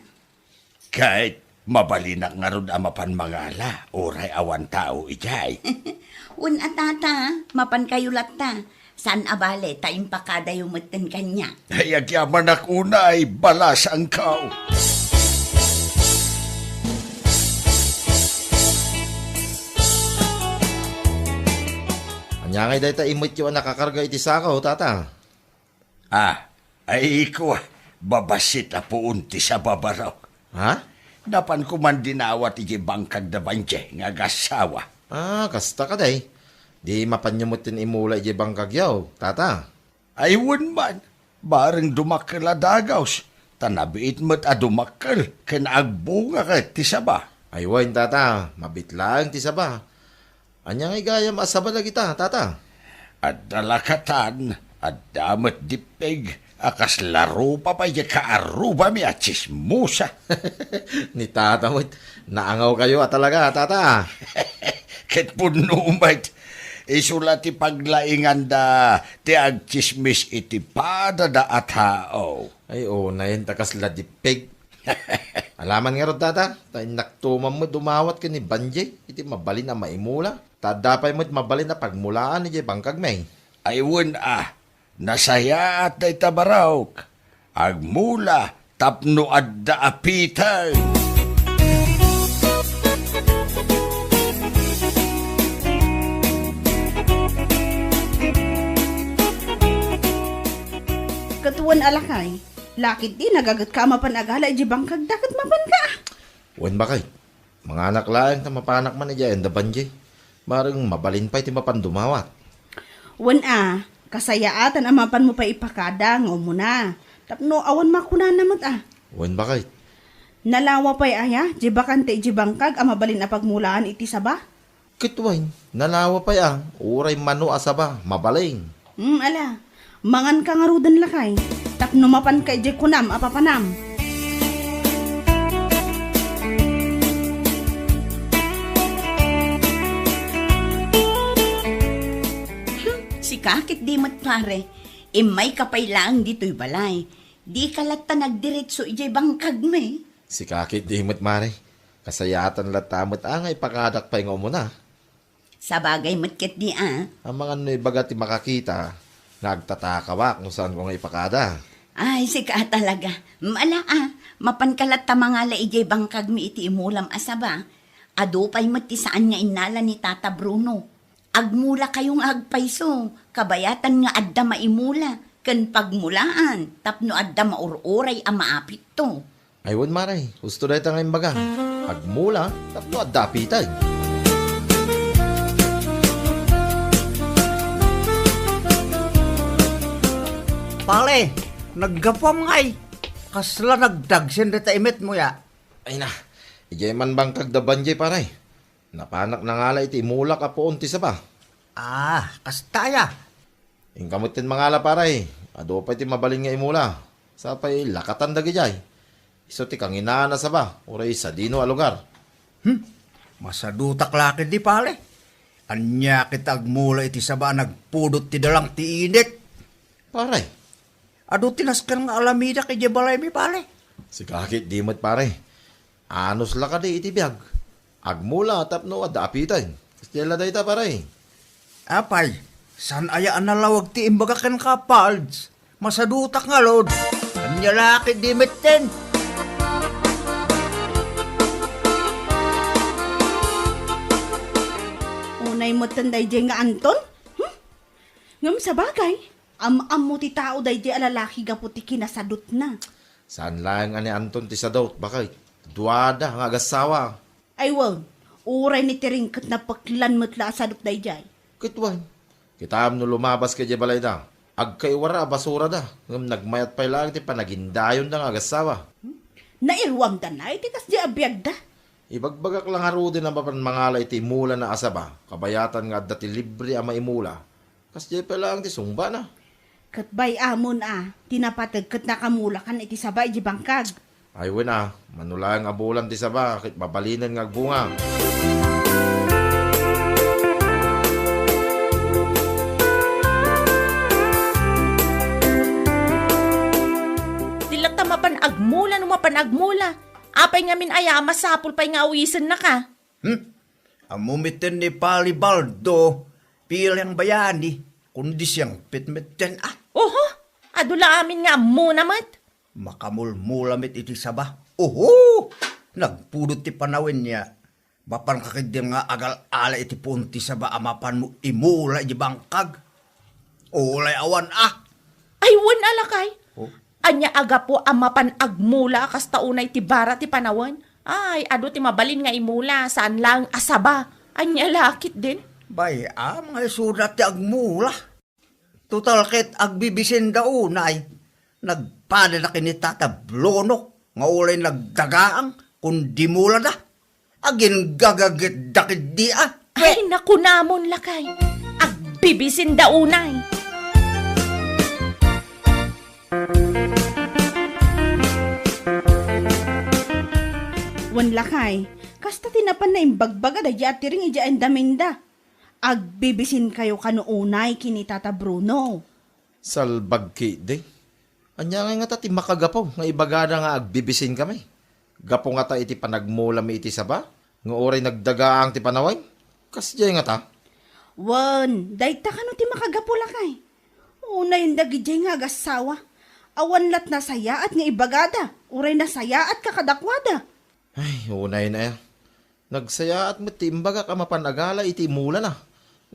Kahit Mabalinak nga ron amapan mangala, oray awan tao ijay. Un atata, mapan kayo latta. San abale, taim pakada yung matan kanya. Ay, agyaman akuna ay balas ang kao. Anya ngay dayta imit yung nakakarga iti sakaw, tata. Ay ko, babasit na po unti sa babaraw. Ha? Napan ko man dinawat iti bangkag na banje, nga gasawa. Kasta ka day. Di mapanyumutin imula iti bangkagyaw, tata. Ay, wun man, bareng dumakkel a dagaws. Tanabiit mo't a dumakkel, kinagbunga ka ti saba. Ay, wain, tata. Mabitlang ti saba. Anya ngay gayam asaba na kita, tata. At dalakatan, at damat dipeg, akas laro pa pa yung kaaruba mi at chismusa. Ni tata mo, naangaw kayo talaga, tata. Ket puno umay, isulat ti paglaingan da, ti agchismis iti pada da at hao. Ay, na yun, takas ladipig. Alaman nga ron, tata. Tayo naktuman mo, dumawat ka ni Banjay. Iti mabalin na maimula. Tadapay mo't mabalin na pagmulaan ni bangkag may. Ay wun nasaya at day tabarawk. Agmula, tapno adda apitay. Katuan alakay. Lakit di nagagat ka mapan agala iji bangkag dakat mapan ka. Wen bakay? Mga anak laeng na mapanak man niya enda Banjay. Marang mabalin pa iti mapan dumawat. Wan kasayaatan ang mapan mo pa ipakada ng umuna. Tapno awan makuna namat Wen bakay? Nalawa pa'y aya, jibakante jibangkag ang mabalin na pagmulaan iti saba? Kitwain, nalawa pa yang. Uray mano asaba, mabaling. Ala, mangan ka nga rudan lakay. Tapno mapan ka ije kunam apapanam. Si kakit di mat pare, imay kapay lang dito'y balay. Di kalata nagdiretso ijay bangkag me. Si kakit di mo't mare. Kasayatan latamot angay pakadak pa yung umuna. Sa bagay matkit di Ang mga noy baga ti makakita, nagtatakawak kung saan ko nga ipakada. Ay, si ka talaga. Mala mapankalat ta mga la ijay bangkag mi iti imulam asaba. Ado pa'y mati saan nga inala ni Tata Bruno. Agmula kayong agpaiso, kabayatan nga adda maimula, ken pagmulaan, tapno adda maururay a maapit to. Aywan maray, gusto na ito ngayon baga. Agmula, tapno at dapitay. Pale, naggapam ngay. Kasla nagdagsin dita imit mo ya. Ay na, ijay man bang kagdabanjay paray. Napanak na nga la iti imula ka po unti sa ba. Kastaya. Ingkamutin mga la paray. Ado pa iti mabaling nga imula. Sa pa'y lakatan dagijay. Iso ti kang inaana sa ba. Uray sa dino a lugar. Masadutak lakid di pale. Anya kita agmula iti saba nagpudot ti dalang ti init. Paray, Ado tinaskan nga alamida kay Jebalay mi pale. si kakit di mo't paray. Anos la ka di iti biyag. Agmula tapno at dapitay. Kastila da ita paray. Apay, san ayaan na lawag ti imbaga ken ka palds. Masadutak nga lod. Anya lakid di mitten. Unay mo tanday jay nga Anton? Ngam sa bagay, mo ti tao day jay alalaki gaputi kinasadot na. Saan lang ani Anton ti sadot bakay. Duwada nga agasawa. Ay uray ni tiringkat na paklan mo't la sadot day jay. Kitwan. Kitam no lumabas kay Jebalay da. Agkaiwara basura da. Ngam nagmayat pa lang ti panagindayon da nga agasawa. Nairwam da na, iti kas di abiyag da. Ibagbagak lang haro din ang mangalay ti mula na asaba. Kabayatan nga dati libre ang maimula. Kasi pa lang ti sungba na. Katbay amon tinapatag kat nakamulakan iti sabay di bangkag. Ay wena, manulang abulan ti saba, kit babalinan nga bunga. Dilata mapan agmula no mapan agmula. Apay nga min aya, masapul pa'y nga awisan na ka. Amumitin ni Palibaldo, pilang bayani, kundi siyang pitmitten Oho, adula amin nga muna mat. makamulmulamit iti saba. Oho! Nagpudot ti panawin niya. Bapan kakidya nga agal-ala iti punti saba amapan mo imula iti bangkag. Ulay awan Ay, wan alakay. Oh. Anya aga po amapan agmula kas taunay ti bara ti panawan. Ay, ado ti mabalin nga imula, saan lang asaba. Anya lakit din. Bay, mga sudat ti agmula. Total ket agbibisin daunay. Nagpada na kinitatablono. Nga ulay nagdagaang kundi mula da. Agin gagagit dakit di Ay, naku namon lakay. Agbibisin daunay. Wan lakay, kasta tinapan na imbagbaga da yati ring ijaan daminda. Agbibisin kayo kanuunay kinita ta Bruno. Salbagki di. Anya nga ta ti makagapo nga ibagada nga agbibisin kami. Gapo nga ta iti panagmula mi iti saba. Nga oray nagdagaang ti panaway. Kasjay nga ta. Wan, dayta kano ti makagapo lakay. Unay dagijay nga agasawa. Awan lat na saya at nga ibagada. Uray na saya at kakadakwada. Ay, unay na ya. Nagsaya at matimbaga ka mapanagala iti mula na.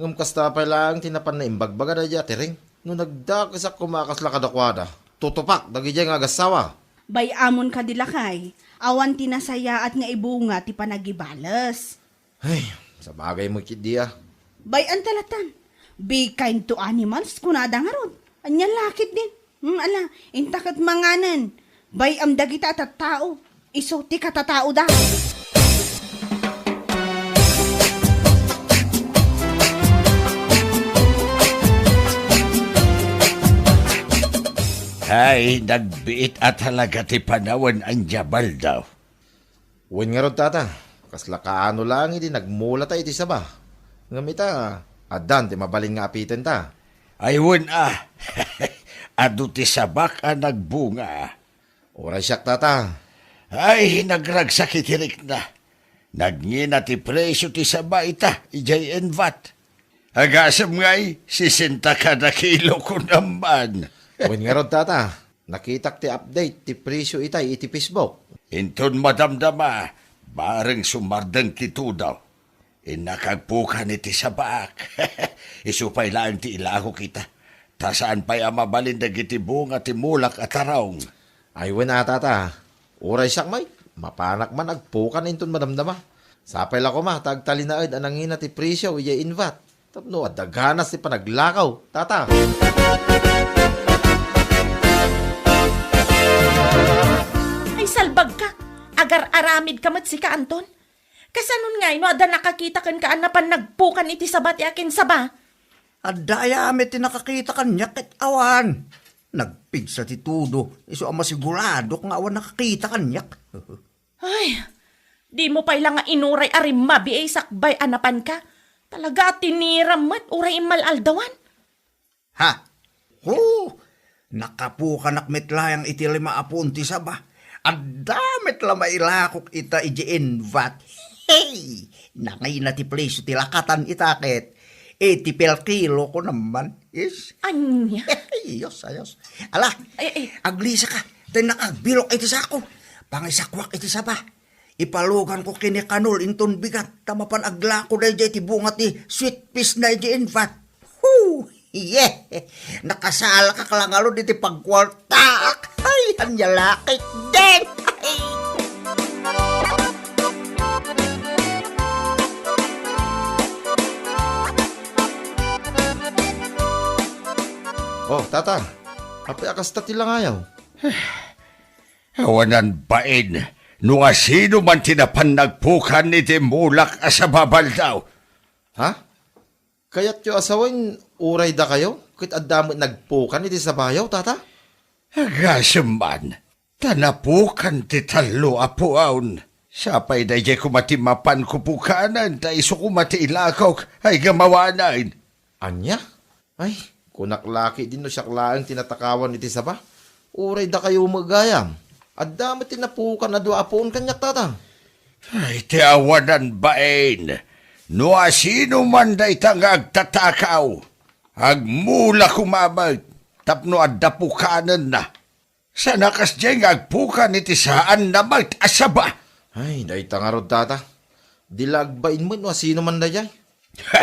Ngam kasta pa lang tinapan na imbagbaga da diyati ring. No nagdakasak kumakas lakadakwada. Tutupak, dagijay nga agasawa. Bay amon ka dilakay. Awan tinasaya at nga ibunga ti panagibalas. Ay, sa bagay mo kidiya. Bay antalatan. Be kind to animals kunada nga ron. Anya lakit din. Ala, intakat manganan. Bay am dagita at tao. Iso ti katatao da. Ay, nagbiit at halaga ti panawan ang jabal daw. Uwan nga ron tata. Kasla kaano lang iti nagmula ta iti saba. Ngamita, adan ti mabaling nga apitin ta. Aywan adu ti sabak ang nagbunga. Oray siyak tata. Ay, nagragsak itirik na. Nagngina ti presyo ti saba ita, ijay envat. Agasam nga'y, 60 kada kilo ko naman. Uwan nga ron tata. Nakitak ti update ti presyo itay iti Facebook. Inton madamdama, bareng sumardang kito daw. Inakagpukan iti sabak. Isupay lang ti ilaho kita. Tasaan pa'y amabalin dagiti bunga ti mulak at araw. Aywan na tata. Oray siyak may. Mapanak man agpukan inton madamdama. Sapay lang ko ma, tagtalinaad anangina ti presyo iya invat. Tapno at daghanas ti panaglakaw. Tata. Ay, salbag ka. Agar-aramid ka mat si ka, Anton. Kasanon nga, ada nakakita kan kaan na pan nagpukan iti sabat yakin saba. Adaya amit tinakakita kanya ket awan. Nagpigsa ti tudo. Iso ang masigurado nga awan nakakita kanyak. Ay, di mo pa ilang nga inuray arim mabi ay sakbay anapan ka. Talaga tiniram mat uray imalaldawan. Ha? Nakapukan akmitlayang iti 5 apunti saba. Ang damit la mailakok ita iji invat. Hey! Nangay na ti place ti lakatan itakit. Ti pel kilo ko naman. Is? Anya? Ayos. Ala, aglisa ka. Tayo nakagbilok iti sako. Pangisakwak iti saba. Ipalugan ko kini kanol inton bigat. Tamapan aglako na iti bunga ti sweet peas na iti invat. Woo! Yeah! Nakasala ka kalangalo diti pagkwartak. Ay, anyalakit din. Ay! Oh, tata. Api akas tati lang ayaw. Awanan bain, no nga sino man tinapan nagpukan iti mulak asa babal daw. Ha? Kaya't yung asawain, uray da kayo? Kit adamot nagpukan iti sa bayaw, tata? Agasaman, tanapukan ti talo apuaon. Sapay da jay kumatimapan kupukanan, da iso kumati ilakaw, ay gamawanan. Anya? Ay, kunaklaki din no siyak laang tinatakawan iti saba. Uray da kayo magayam. At dami tinapukan na doa poon kanyak tata. Ay, tiawanan bain. No sino man day nga agtatakaw. Agmula kumamag. Tapno adapukanan na. Sa nakas dyan agpukan iti saan na mag-asaba. Ay, dahi tangarod tata. Dilagbain mo no sino man dayay. Ha!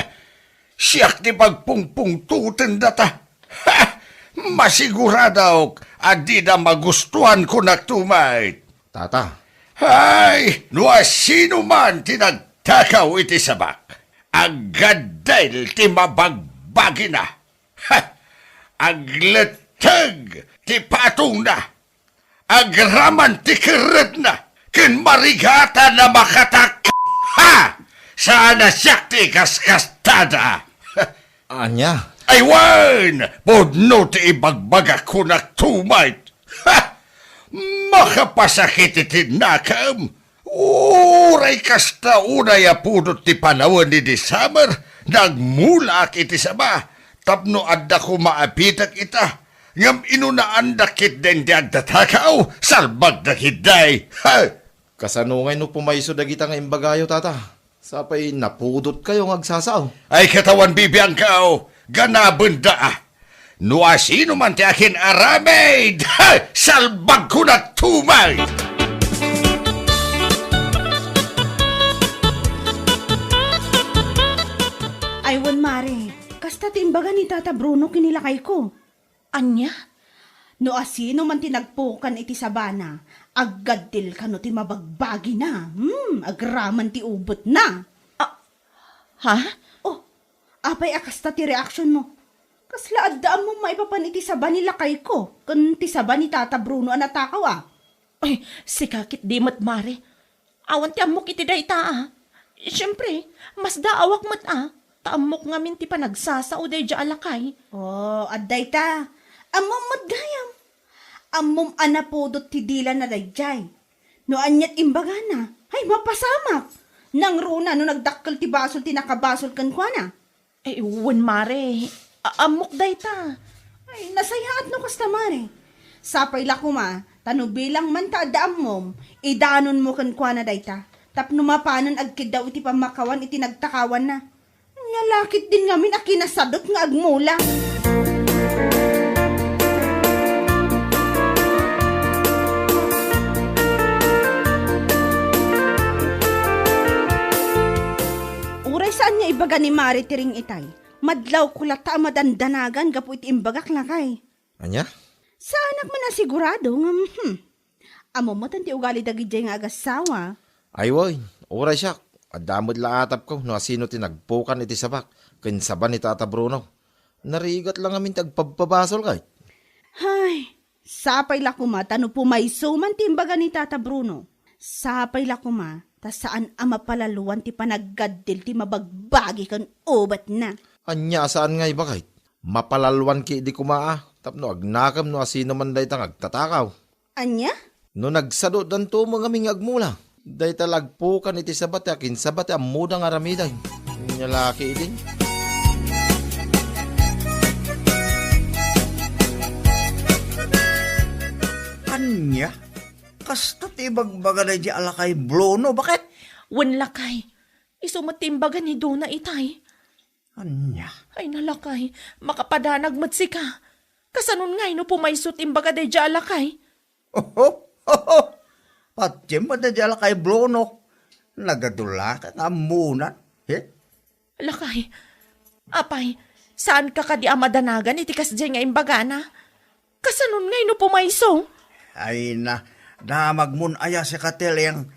Siyak ti pagpungpungtutin data. Ha! Masigurado adi na magustuhan ko na tumay. Tata, Ay, no sino man tinagtakaw iti sabak. Agadail ti mabagbagi na. Ha! Agletag ti patong na. Agraman ti kirit na. Kin marigata na makatak. Ha! Sana siyak ti kaskastada. anya. Aywan! Podno ti ibagbaga ko na tumait. Ha! Makapasakit iti nakam. Uray kasta unay apudot ti panahon ni December. Nagmulak iti sama. Tapno adda ko maapitak ita. Ngam inunaan dakit den di agdatakaw. Salbag dakit day. Ha! Kasanungay no pumayso dagita nga imbagayo tata. Sapay napudot kayo ng agsasaw. Ay katawan bibiyang kao. Ganabunda ah. No sino man ti akin aramid. Ha! Salbag ko na tumay. Aywan mare, kasta timbaga ni Tata Bruno kinilakay ko. Anya? No asino man tinagpukan iti sabana, aggadil ka no ti mabagbagi na. Agraman ti ubot na. Ha? Oh, apay akasta ti reaction mo. Kasla addaan mo maipapan iti saba ni lakay ko, kun ti saba ni Tata Bruno anatakaw ah. Ay, si kakit di mat mare. Awan ti amok iti dayta ah. Siyempre, mas daawak mat ah. Taamok nga min ti panagsasao day dya alakay. Oh, adday ta. Amom madgayam. Amom anapodot ti dila na dayjay. No anyat imbaga na, ay mapasamak. Nang runa no nagdakkel ti basol ti nakabasol kan kwa na. Eh, uwan mare. Amok dayta. Ay, nasayaat no kasta mare. Sapay la kuma, tanubilang man ta addaam mom, idanon mo kan kwa na dayta. Tapno mapanon agkid daw iti pamakawan iti nagtakawan na. Nalakit din ngamin a kinasadot nga agmula. Uray saan niya ibaga ni Mari tiring itay? Madlaw kulata madandanagan gapu iti imbagak lakay. Anya? Sa anak man na sigurado nga amo mo tanti ugali dagijay nga agasawa. Ay woy, oray siya. Adamod la atap ko no asino tinagpukan iti sabak. Kinsaban ni Tata Bruno. Narigat lang amin tagpababasol kay. Hay, sapay la kuma tano pumayso man timbaga ni Tata Bruno. Sapay la kuma ta saan ama palaluan ti panaggaddil ti mabagbagi kan ubat na. Anya saan nga iba kay? Mapalalwan ki di kumaa. Tapno agnakam no asino man day tang agtatakaw. Anya? No nagsado danto mga aming agmula. Day talagpukan iti sabat akin sabat ang mudang aramiday. Nyalaki din. Anya? Kasta ti bagbaga na di alakay Bruno. Bakit? Wan lakay. Isumatimbagan ni Dona itay. Anya? Ay nalakay. Makapadanag matsi ka. Kasanon ngay no pumaysot imbaga day dya alakay. Patjem mo na di alakay Bruno. Nagadula ka nga muna. Lakay. Apay, saan ka kadi amadanagan iti kasdyan nga imbaga na? Kasanon ngay no pumayso? Ay na, damag mun aya si Kateleng.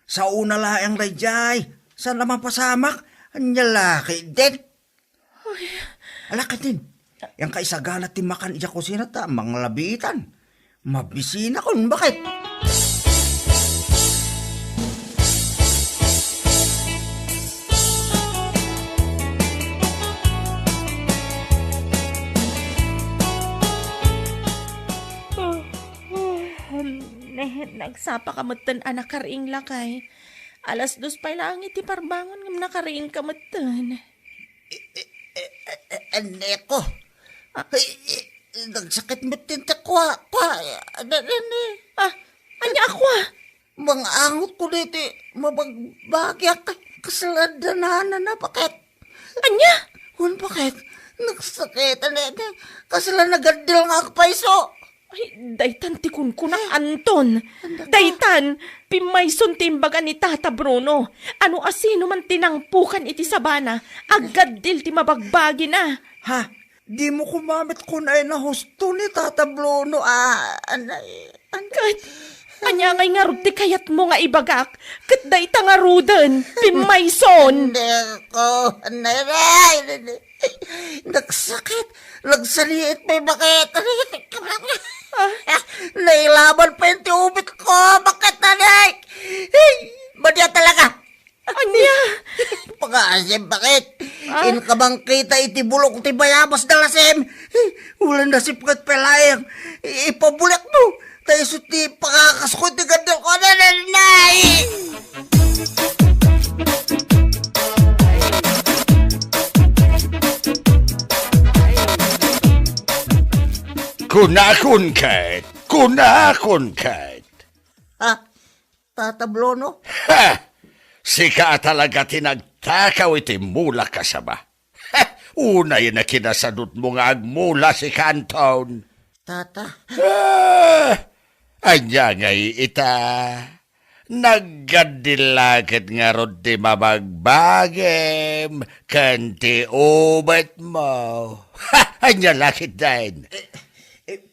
Sa una laang dayjay. Saan naman pasamak? Anya laki din. Alaki din. Yang kaisagana timakan iya kusina ta, mga labitan. Mabisina kun, bakit? Nagsapa kamatan anak kariing lakay. Alas 2 pa lang iti parbangon ngam nakariing kamatan. Neko. Nagsakit mo tinta kwa. Ah, Anya ako Mga angot ko dito, mabagbagya kay kasaladanan na bakit? Anya? Hun, bakit? Nagsakitan na ito. Kasala nagadil nga ako pa iso. Ay, daytan ti kun ng Anton. Daytan, pimayson timbaga ni Tata Bruno. Ano asino man tinangpukan iti sabana, agad dil ti mabagbagi na. Ha? Di mo kumamit ko na na husto ni Tata Bruno, anay. Kat, anya ngay nga rupti kayat mo nga ibagak, kat dayta nga rudan, pimayson. Hindi ko, anay. Nagsakit. Nagsaliit pa yung bakit. Nailaban pa yung tiubit ko. Bakit, nanay? Badya talaga. Anya? Pag-aasim, bakit? In ka bang kita itibulok ti bayabas dalasim? Wala na sipkat pelayang. Ipabulak mo. Tayo suti pakakaskot ti ganda ko na nanay. Kunakon ket. Ha? Tata Bruno? Ha! Sika talaga tinagtakaw iti mula ka sa ba? Ha! Unay na kinasadot mo nga agmula si Canton. Tata? Anya ngay ita. Naggadilakit nga rod di mabagbagem. Kanti ubat mo. Ha! Anya lakit din.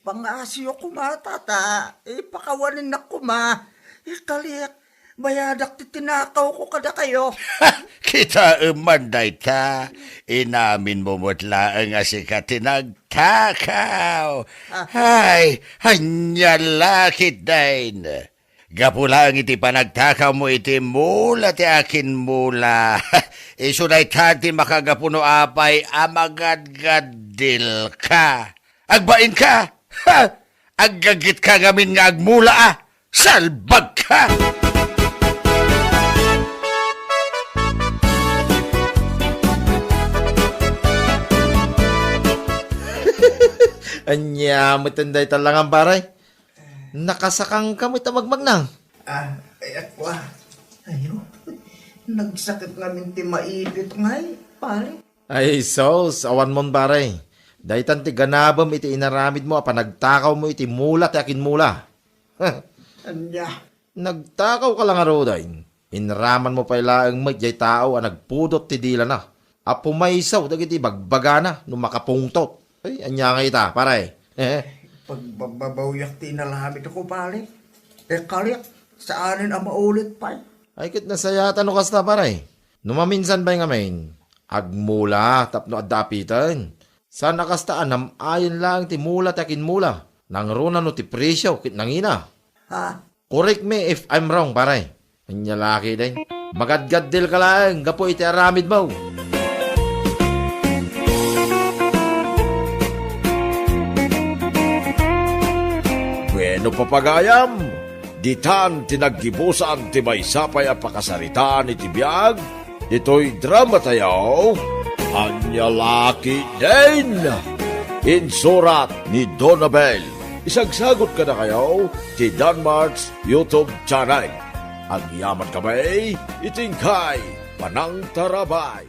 Pangasyo ko ma, tata. Pakawanin na ko ma. Kaliyak, bayadak ti tinakaw ko kada kayo. Kita umanday ta, inamin mo mutla ang asika tinagtakaw. Ay, hanya lakit din. Gapulang iti panagtakaw mo iti mula ti akin mula. Isunay tati makagapuno apay amagadgadil ka. Agbain ka. Ha! Aggagit ka gamin nga agmula Salbag ka! Anya, matanday talangan paray. Nakasakang ka mo itamagmag nang. Ako Ayo, nagsakit namin ti maipit ngay, pare. Ay, sos, awan mon paray. Daytan ti ganabam iti inaramid mo, nagtakaw mo iti mula ti akin mula. Anya. Nagtakaw ka lang aroday. Inraman mo pa ilaang jay tao nagpudot ti dila na. Pumaysaw dagiti bagbaga na nung makapungtot. Ay, anya nga ita, paray. Pagbabawyak ti inalamit ako, pare. Kaliyak, saanin ang maulit pa. Ay, kit nasayatan no kasta paray. Numaminsan ba yung amin? Agmula, tapno adapitan. Sana kastaan namayon lang ti mula takin mula. Nang runa no ti presyo, kit nangina. Ha? Correct me if I'm wrong, paray. Anya laki din. Magadgaddil ka lang, gapo iti aramid mo. Bueno papagayam, ditan tinaggibusan ti maysapay a pakasaritaan iti biag, dito'y drama tayaw, anya laki din. Insurat ni Donabel. Isagsagot ka na kayo ti Danmarks YouTube channel. Ang yaman kamay, itingkay, panang tarabay.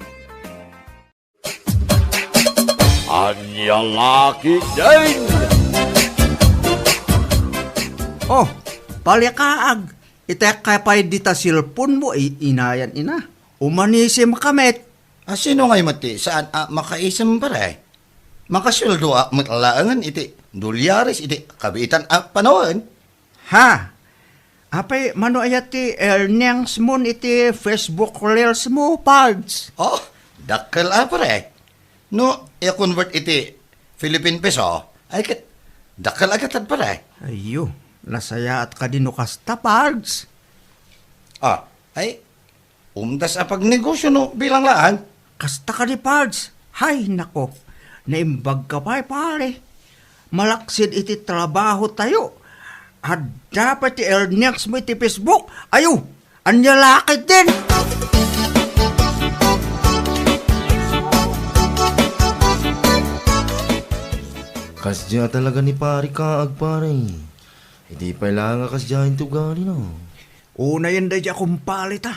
Anya laki din. Oh, palikaag. Itek kay pa'y dita silpon mo, inayan ina. Umanisim kamit. Sino ngayon mati? Saan makaisam pare? Makasuldo matalaangan iti dolyares iti kabitan panahon. Ha? Apay, mano ayat ti earnings mo iti Facebook Reels mo, Pards? Oh, dakkel pare. No, i-convert iti Philippine peso, ay kat dakkel agatan pare. Ayo, nasaya at kadino kasta, Pards. Ay, umdas pag negosyo no bilang laan. Kasta ka ni Pards. Hay, nako. Naimbag ka pa, pare. Malaksid iti trabaho tayo. At dapat ti earnings mo iti Facebook. Ayo, anya lakit din. Kasya talaga ni pari kaag pare. Hindi pa lang kas dyan ito gani na. Una yan day akong palit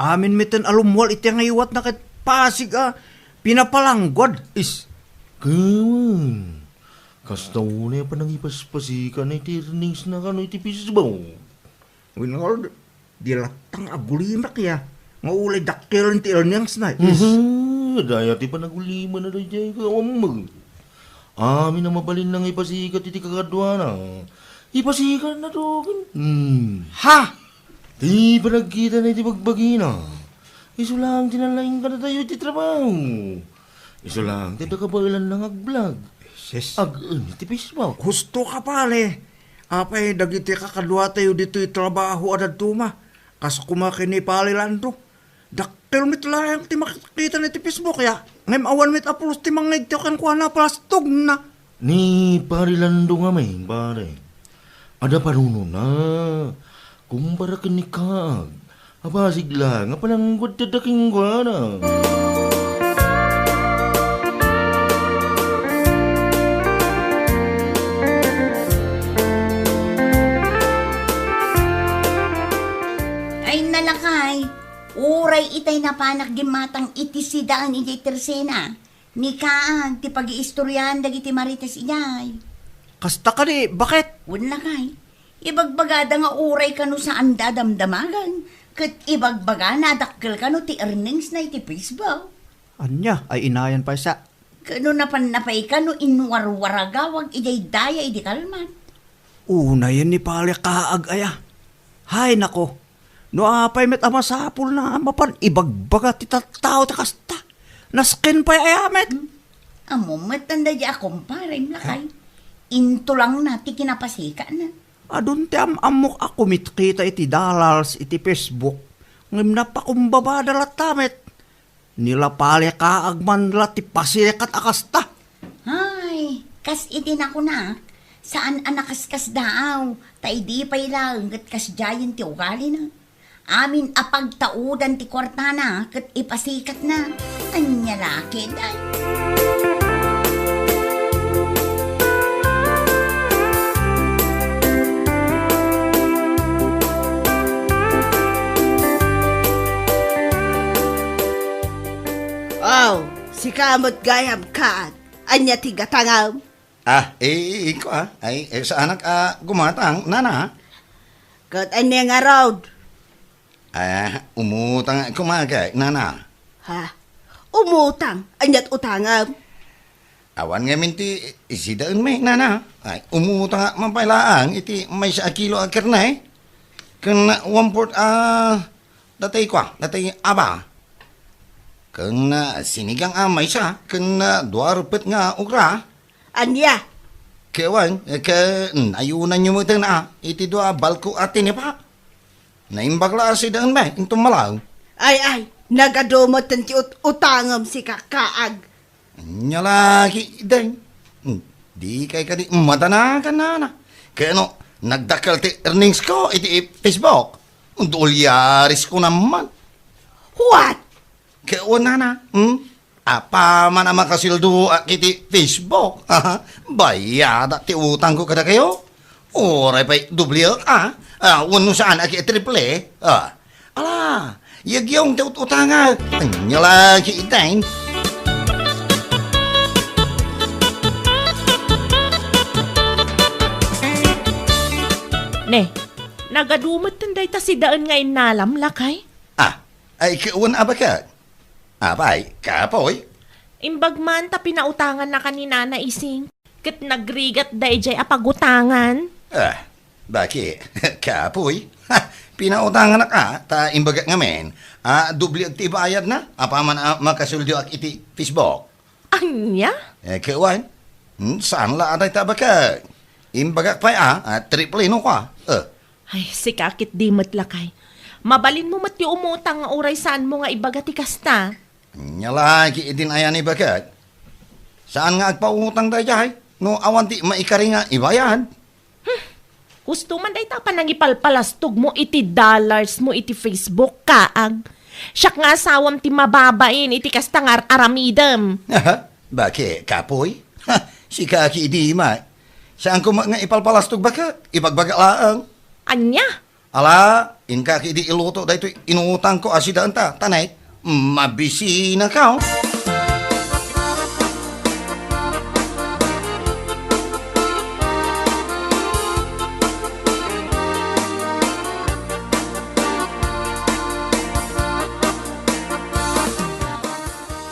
Amin mitin alumwal iti ngaywat na kat pasig pinapalanggod. Kawan. Kasta una pa nang ipaspasikan na iti earnings na kano iti Facebook. Winol, dilatang agulimak ya. Nga ulay dakkel ti earnings na. Daya ti pa nagulima na rin dyan kawamag. Amin na mabalin lang ipasikat iti kagadwa na. Ipasikat na doon. Ha? Di pa nagkita na iti bagbagi na. Iso lang tinalain ka na tayo iti trabaho. Iso lang tinakabalan lang ag-vlog. Sis. Iti Facebook. Gusto ka pale. Apay, dagiti kakadwa tayo dito trabaho adad tuma. Kaso kumakini pale lando. Dakkel mit lang ti makikita na ti Facebook ya. Ngayon awan mit apulos ti mangig tiyo kan kuha na plastog na. Ni pare lando nga may pare. Ada paruno na. Kumpara ka ni Kag. Abasig lang. Nga palang gudadaking kwa na. Ay nalakay, uray itay napanak gimatang iti sidaan iti tersena. Ni Kaag, ti pag-iistoryan dagiti marites ijay. Kasta ka di, bakit? Wala kay, ibagbagada nga uray kano saan dadamdamagan. Kat ibagbaga na dakkel kano ti earnings na iti Facebook. Anya, ay inayan pa sa. Kano napanapay kano inwarwaragawag ijay daya iti kalman. Una yan ni pale Kaag aya. Hay nako, no apay met amasapul na amapan ibagbaga ti tattao ti kasta. Naskin pa ayamet. Amo matanda di akong parim lakay. Into lang na ti kinapasika na. Adun ti amok ako mitkita iti dalals iti Facebook. Ngim na pa kumbaba dalat tamet. Nila pale Kaag man la ti pasikat akasta. Ay, kas itin ako na. Saan anakaskas daaw? Tay di pa'y lang, kat kas jayan ti ugali na. Amin apagtaudan ti kwarta na, kat ipasikat na. Anya laki, day. Oh, si kamot gayam ka. Anya ti gatangaw. Iko ay sa anak gumatang, nana. Kat anya nga road. Umutang kumagay, nana. Ha? Umutang. Anyat utangaw. Awan nga minti, isidaan may, nana. Ay, umutang mampailaang, iti may sa kilo akir na Kan 1/4, datay kwa, datay aba. Kan sinigang may sa, kan 2 rupet nga ukra. Anya? Kewan, ayunan nyo mo ito na, iti 2 balko atin pa. Naimbagla si daan ba, itong malaw. Ay, nagadumot ti utangam si Kakaag. Nyalaki, day. Di kay ka di matanakan na. Kaya no, nagdakal ti earnings ko, iti Facebook. Dulyaris ko naman. What? Kaya na, apa man ang makasildo iti Facebook. Bayada ti utang ko kada kayo. Oray pa'y dublyo wano saan aki triple. Ala, yagyong ti utangan. Nyalaki itay. Ne, nagadumot tanday ta si daan nga inalam lakay. Ay kiuwan abakat. Abay, kapoy. Imbag man ta pinautangan na kanina na ising. Kat nagrigat dayjay apagutangan. Bakit? Kapoy. Pinautangan na ka, ta imbaga nga men. Dubli ag ti bayad na. Apa man makasuldo ak iti Facebook. Anya? Kiuwan. Saan la aday tabakat? Imbaga pa triple no ka. Ay, si kakit di matlakay. Mabalin mo mati umutang nga oray saan mo nga ibagati kasta. Nyalaki idin ayan ibakat. Saan nga agpautang tayo jay? No awan ti maikari nga ibayad. Gusto man day pa nang ipalpalastog mo iti dollars mo iti Facebook Kaag. Siyak nga asawam ti mababain iti kasta nga aramidam. Bakit? Kapoy? Si kaki di ma. Saan ko nga ipalpalastog baka? Ibagbaga laang. Anya? Ala, inka ki di iluto dahito inuutang ko asida anta. Tanay, mabisi na ka.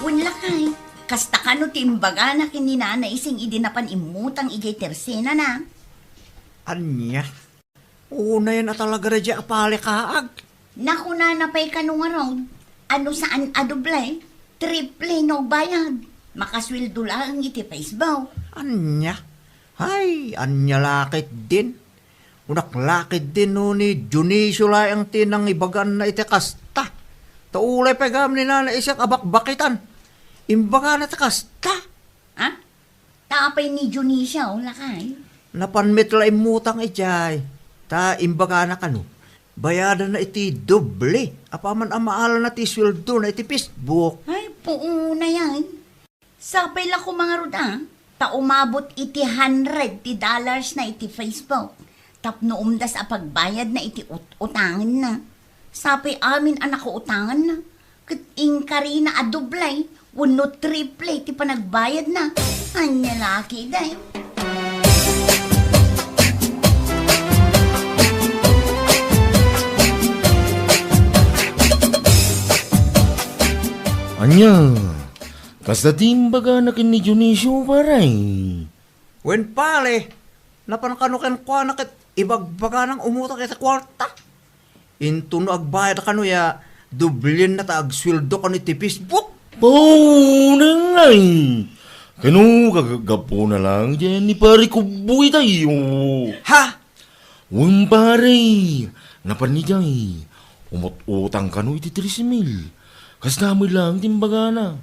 Wala kay. Kasta ka no timbaga na kininana ising idinapan imutang ijay tersena na. Anya? Una yan at talaga na dyan apali kaag. Naku na napay ka nung araw. Ano saan adoblay? Triple no bayad. Makasweldo lang iti Facebook. Anya? Ay, anya lakit din. Unak lakit din no ni Dionisio lang tinang ibagan na iti kasta. Taulay pa gam ni nana isyak abakbakitan. Imbaga na iti kasta. Ha? Tapay ni Junisha o lakay. Napanmit la imutang ijay. Ta imbaga na kano. Bayadan na iti doble. Apaman ang maaala na ti sweldo na iti Facebook. Ay, puuna yan. Sapay lang ko mga ruda. Ta umabot iti $100 na iti Facebook. Tapno umdas a pagbayad na iti utangan na. Sapay amin anak ko utangan na. Kat ingkari na adoblay. Wano triple iti panagbayad na. Anya laki day. Anya, kasta timbaga na kin ni Dionisio paray. Wen pale, napanakanukan kwa na kit ibagbaga ng umutak iti kwarta. Into no agbayad kano ya, dublin na ta agsweldo ka ni ti Facebook. Paunangay! Kano gagapo na lang dyan ni pare kubuy tayo. Ha? Uwang pare, napanijay. Umot-utang kano iti 3,000. Kas namin lang timbaga na.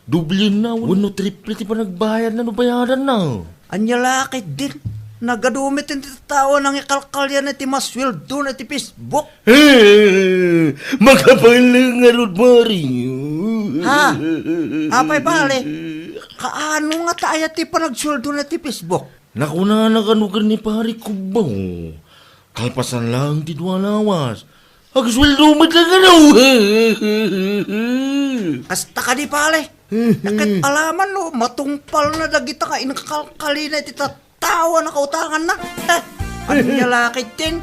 Dublin na, wano triple ti pa nagbayad na bayaran na. Anya lakit din. Nagadumit yung tatawa ng ikalkalya na ti masweldo na ti Facebook. Makapalang nga ron pare. Ha? Apay pale, kaano nga tayo ti panagsweldo na ti Facebook? Nakuna na kanugan ni pare kubaw. Kalpasan lang ti duwalawas. Agsweldo mat lang ano. Kasta ka di pale. Nakit alaman no, matungpal na dagita ka inakakalkali na ti tatawa na kautangan na. Ano niya lakit din?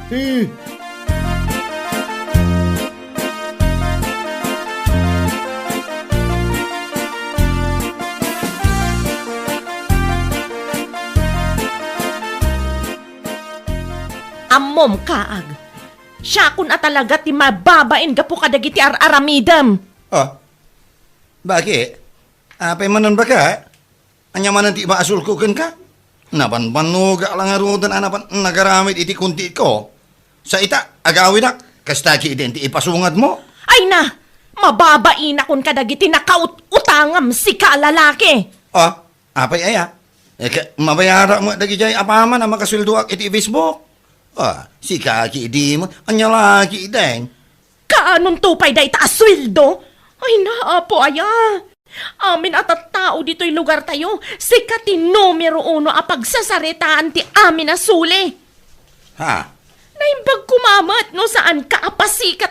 Ammom kaag. Siya kun talaga ti mababain gapu kadagiti aramidam. Oh, bakit? Apay manan ba ka? Anya manan ti maasul ko ka? Nabanbanuga lang nga rudan anapan nagaramit iti kunti ko. Sa ita, agawin na, kasta ki identi ipasungad mo. Ay na! Mababain akon kadagiti nakautangam si kalalaki. Oh, apay aya. Mabayara mo dagi jay apaman na makasweldo ak iti Facebook. Ah, si kaki di mo, anya laki ideng. Kaanon tupay da itaasweldo? Ay naapo aya. Amin at tao dito'y lugar tayo, sikatin numero 1 a pagsasaritaan ti amin na suli. Ha? Naimbag kumamat no saan ka apasikat.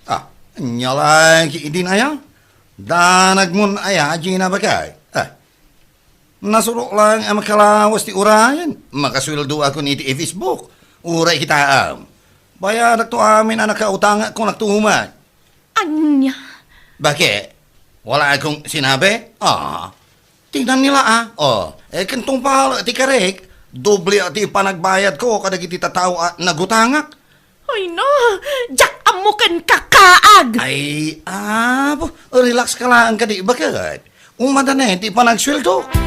Ah, anya laki idin aya. Danag mon aya, Gina bagay. Nasurok lang ang makalawas ti urayan. Makasweldo ako ni ti Facebook. Uray kita am. Bayarak to amin ang nakautanga kung nagtuhuman. Anya? Bakit? Wala akong sinabi? Tingnan nila kantong pala ti karek. Doble ti panagbayad ko kadag iti tatao nagutangak. Ay na, jak amukan kakaag. Ay, relax ka lang ka di bakit? Umada na ti panagsweldo.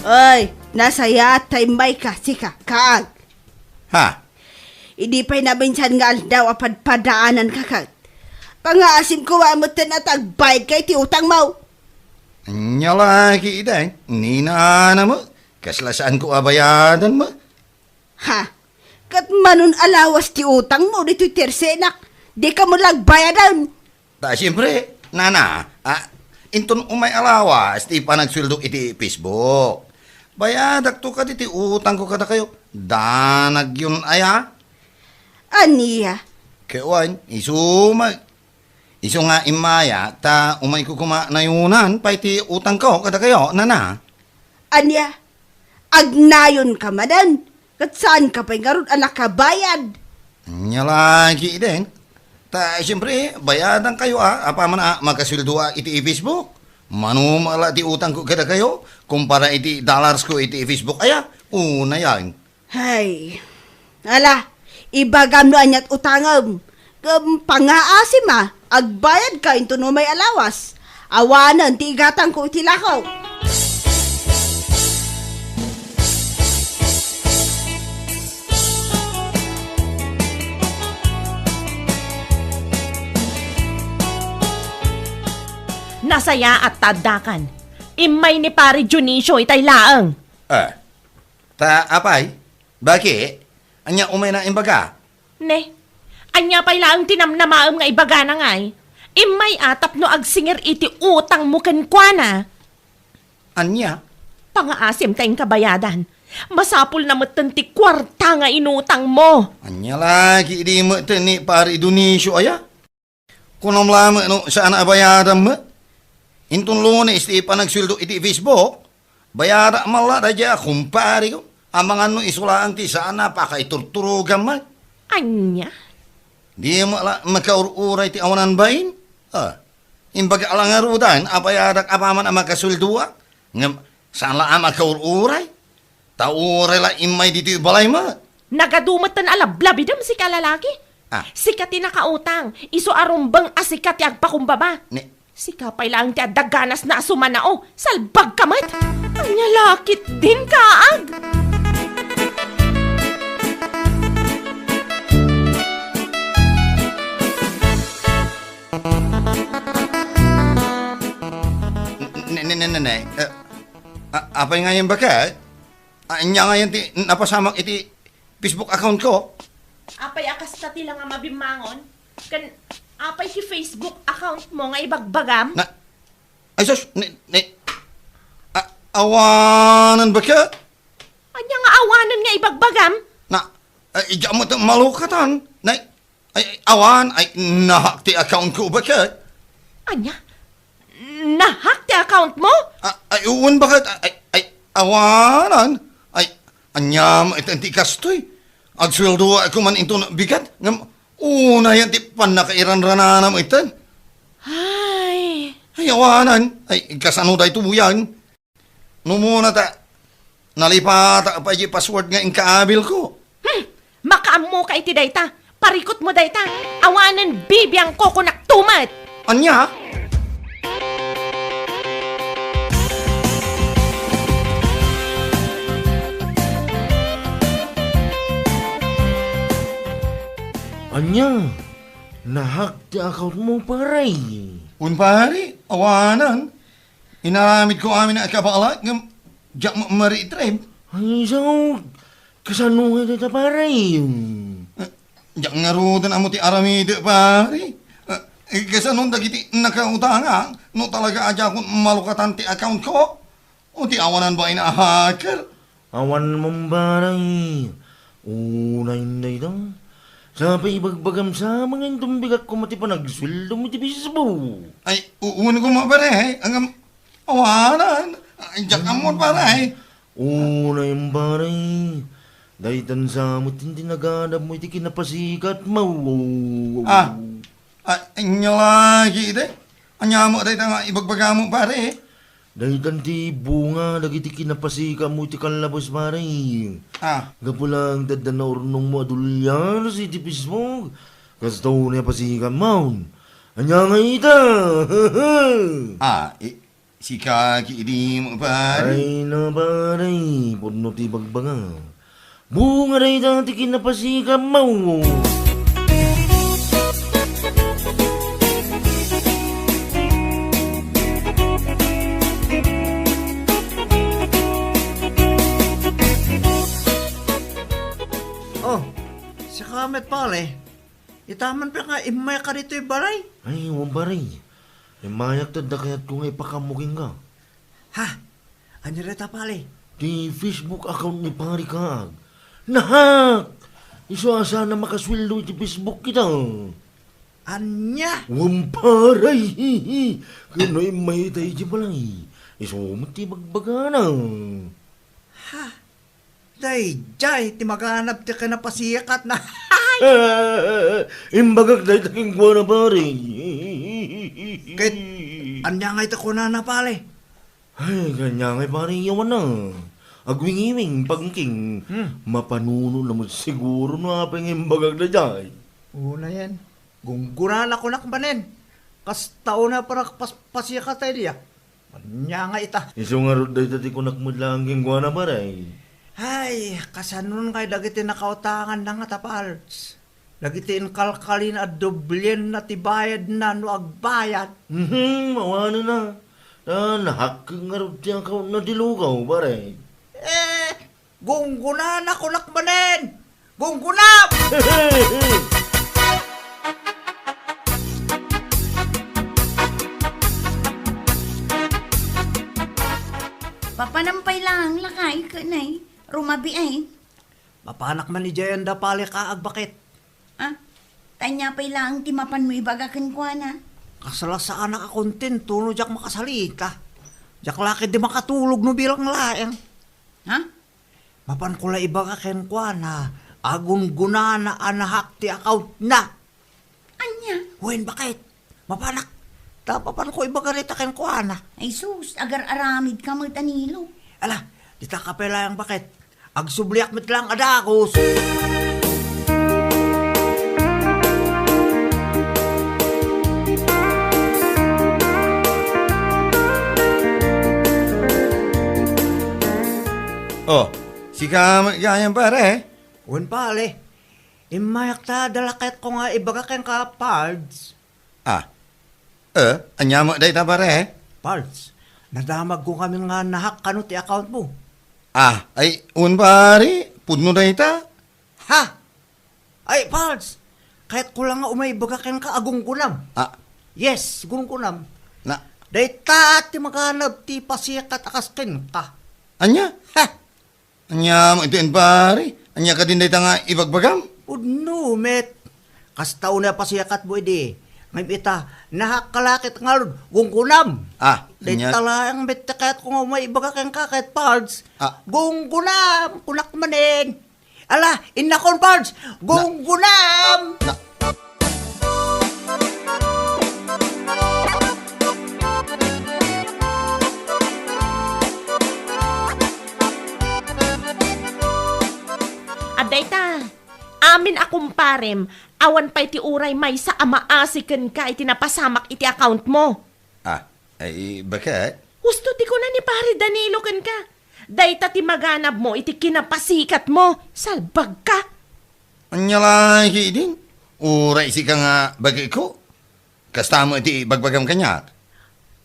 Ay, nasa yatay may kasika, kaag. Ha? Hindi pa'y nabinsan nga daw apadpadaanan kakag. Pangaasim ko amutan at agbay kay ti utang mo. Anya laki ideng. Nina na mo. Kaslasaan ko abayadan mo. Ha? Kat manon alawas ti utang mo dito tersenak. Di ka mo lagbayadan. Ta siyempre, nana, inton umay alawas, ti panagsweldo iti Facebook. Bayadak to ka ti utang ko kada kayo. Danag yun aya. Aniya? Kewan, iso nga imaya, ta umay ko kumanayunan, pa iti utang ko kada kayo, nana. Anya? Agnayon ka madan. Kat saan ka pa'y ngaron anak ka bayad? Nya lagi din. Ta siyempre, bayadan kayo apa man magkasildo iti Facebook. Manumala ti utang ko kada kayo, kumpara iti dollars ko iti Facebook, aya, una yan. Hay. Ala, ibagam no anyat utangam. Pangaasim agbayad ka into no may alawas. Awanan ti igatang ko iti lakaw. Nasaya at tadakan. Imay ni pare Junicio itay laang. Ta apay? Baki? Anya umay na imbaga? Ne, anya pa'y laang tinamnamaam nga ibaga na ngay. Imay atap no agsinger iti utang mo kenkwana. Anya? Pangaasim tayong kabayadan. Masapul na matanti kwarta nga inutang mo. Anya lagi di mo ni pari Dionisio aya? Kunom lama no saan abayadan mo? Intun Lunes iti panagsweldo iti Facebook, bayara mala raja kumpari ko. Amangan no isulaang ti sana pakaiturturugan man. Anya? Di mo makaururay ti awanan bain? Imbaga alang arudan, apayadak apaman ang makasweldoa? Ngam, saan la ang makaururay? Tauray la imay dito balay ma. Nagadumatan alablabidam si kalalaki. Sikat ti nakautang, iso arumbang asikat yung pakumbaba. Si kapay lang ti adaganas na asumanao, salbag kamat. Anya lakit din kaag. Apay nga yan baka? Anya nga yan ti napasamak iti Facebook account ko? Apay akas na tila nga mabimangon. Apay si Facebook account mo nga ibagbagam. Ay sus, awanan baka? Anya nga awanan nga ibagbagam? Ija mo ito malukatan. Awan, nahak ti account ko baka? Anya? Nahak ti account mo? Uwan bakit? Awanan. Anya mo ito ti kastoy. Agsweldo ako man ito bigat. Una yan ti panakairan-ranana mo ito. Ay, awanan. Kasano da ito yan? Numuna ta. Nalipata pa yung password nga inkaabil ko. Makaam mo ka iti dayta. Parikot mo dayta. Awanan bibiyang ko kunak tumat. Anya? Anya, nahak ti account mo paray. Pari, awanan. Inaramid ko amin na akabala ng jak maritrem. Ay, so, kasanungay dito paray. Jak ngarudan amo ti aramid pari. Kasanong dagiti nakautanga, no talaga aja akong malukatan ti account ko. O ti awanan ba ina-hacker? Awan mong baray. Unay na ito. Sabi ibagbagam sa mga intumbigat ko mati pa nagsweldo mo ti Facebook. Uwan ko mapare. Ang awanan. Jak amon pare. Unay ang baray. Daitan sa mo hindi naganap mo iti kinapasikat mo. Inyo lagi ite. Anya mo daitan nga ibagbagam mo pare. Daitan ti bunga dagiti kinapasika mo iti kalabos paray. Gapulang dadan na urnong mo adulyan si iti Facebook. Kastaw na pasikan mo. Anya nga ita. Si kaki di mo pare. Ay na paray. Puno ti bagbaga. Bunga daitan ti kinapasika mo. Oh, si Kamet pale. Itaman pa nga, imay ka dito yung balay. Ay, wabaray. Mayak tanda kaya't kung ipakamuking ka. Ha? Ano rita pale? Di Facebook account ni Pari Kaag. Nahak! Iso asa na makasweldo iti Facebook kita. Anya? Wamparay! Kano'y may tayo di balay. Iso mati magbagana. Ha? Day, jay, timaganap ti ka na pasikat na. Imbagak dahil taking kuha na pare. Kahit, anya nga ito ko na pale. Ay, kanya nga pare, yawan na. Agwing-iwing, pagking. Mapanuno naman siguro na apeng imbagak na jay. Una yan. Gunggunan ako nakbanin. Kas tao na para pasikat tayo diya. Anya nga ita. Iso nga rin dahil tati ko nakmadlang kuha na pare. Ay, kasanon kay dagiti nakautangan na nga tapals. Dagiti kalkalin at dublyen na tibayad na no agbayad. Mawano na. Nahak nga rin ti account na dilugaw pare. Gunggunan ako nakbanin! Gunggunap! Papanampay lang lakay ka na rumabi ay. Mapanak man ni Jayanda pali ka agbakit. Ah, tanya pa'y lang timapan mo ibagakan ko na. Kasala sa anak akontin, tuno jak makasalita. Jak laki di makatulog no bilang laeng. Ha? Mapan ko la ibagakan ko na agun-guna na anahak ti account na. Anya? Wen bakit? Mapanak. Tapapan ko ibagaritakin ko na. Ay sus, agar aramid ka mo tanilo. Ala, di ta kapela yang bakit? Agsubliak mit lang adakos. Oh, si Kamet ganyan pare. Wen pale. Imayak ta dalakit ko nga ibagakan ka pards. Anya mo day ta pare. Pards, nadamag ko kami nga nahak kano ti account mo. Ay, un pare, pudno day ta. Ha? Ay, Pards, kahit ko lang nga umaibagakan ka agunggunam. Yes, gunggunam. Na, Day ta ti maganap ti pasikat akaskin ka. anya? Ha? Anya mo ito pare. Anya ka din day ta nga ibagbagam? Udno, met. Kastaw na pasikat mo edi. Ngayon ita, nahakkalakit nga ron, gunggunam. Day anya? talayang met kahit ko nga umaibagakan ka kahit Pards. Gunggunam, kunak manin. Ala, inakon Pards, gunggunam. Adayta, amin akong parem, awan pa iti uray may sa amaasikan ka iti napasamak iti account mo. Ay, bakit? Gusto ti ko na ni pare Danilo kan ka. Dayta ti maganap mo iti kinapasikat mo. Salbag ka. Anya lagi din. Uray si ka nga bagay ko. Kasta mo iti bagbagam kanya.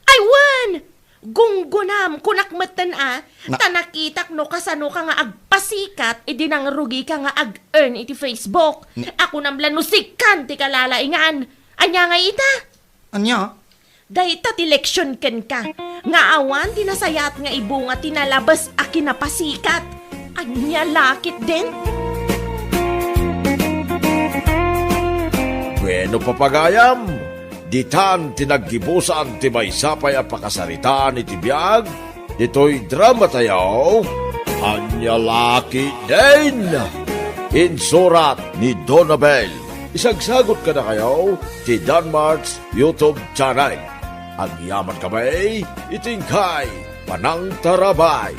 Ay, wan! Gunggunam, kunakmatan tanakitak no kasano ka nga agpasikat, edi nang rugi ka nga ag-earn iti Facebook. Ako namlan no sikan ti kalalaingan. Anya nga ita? Anya? Dayta ti leksyon ken ka. Nga awan, tinasayat nga ibunga tinalabas a kinapasikat. Anya lakit din? Bueno papagayam, ditan tinaggibusan ti maysapay a pakasaritaan iti biag, dito'y drama tayaw, Anya Laki din. Insurat ni Donabel. Isagsagot ka na kayo ti Danmarks YouTube channel. Agyaman kabay, itingkay, panang tarabay.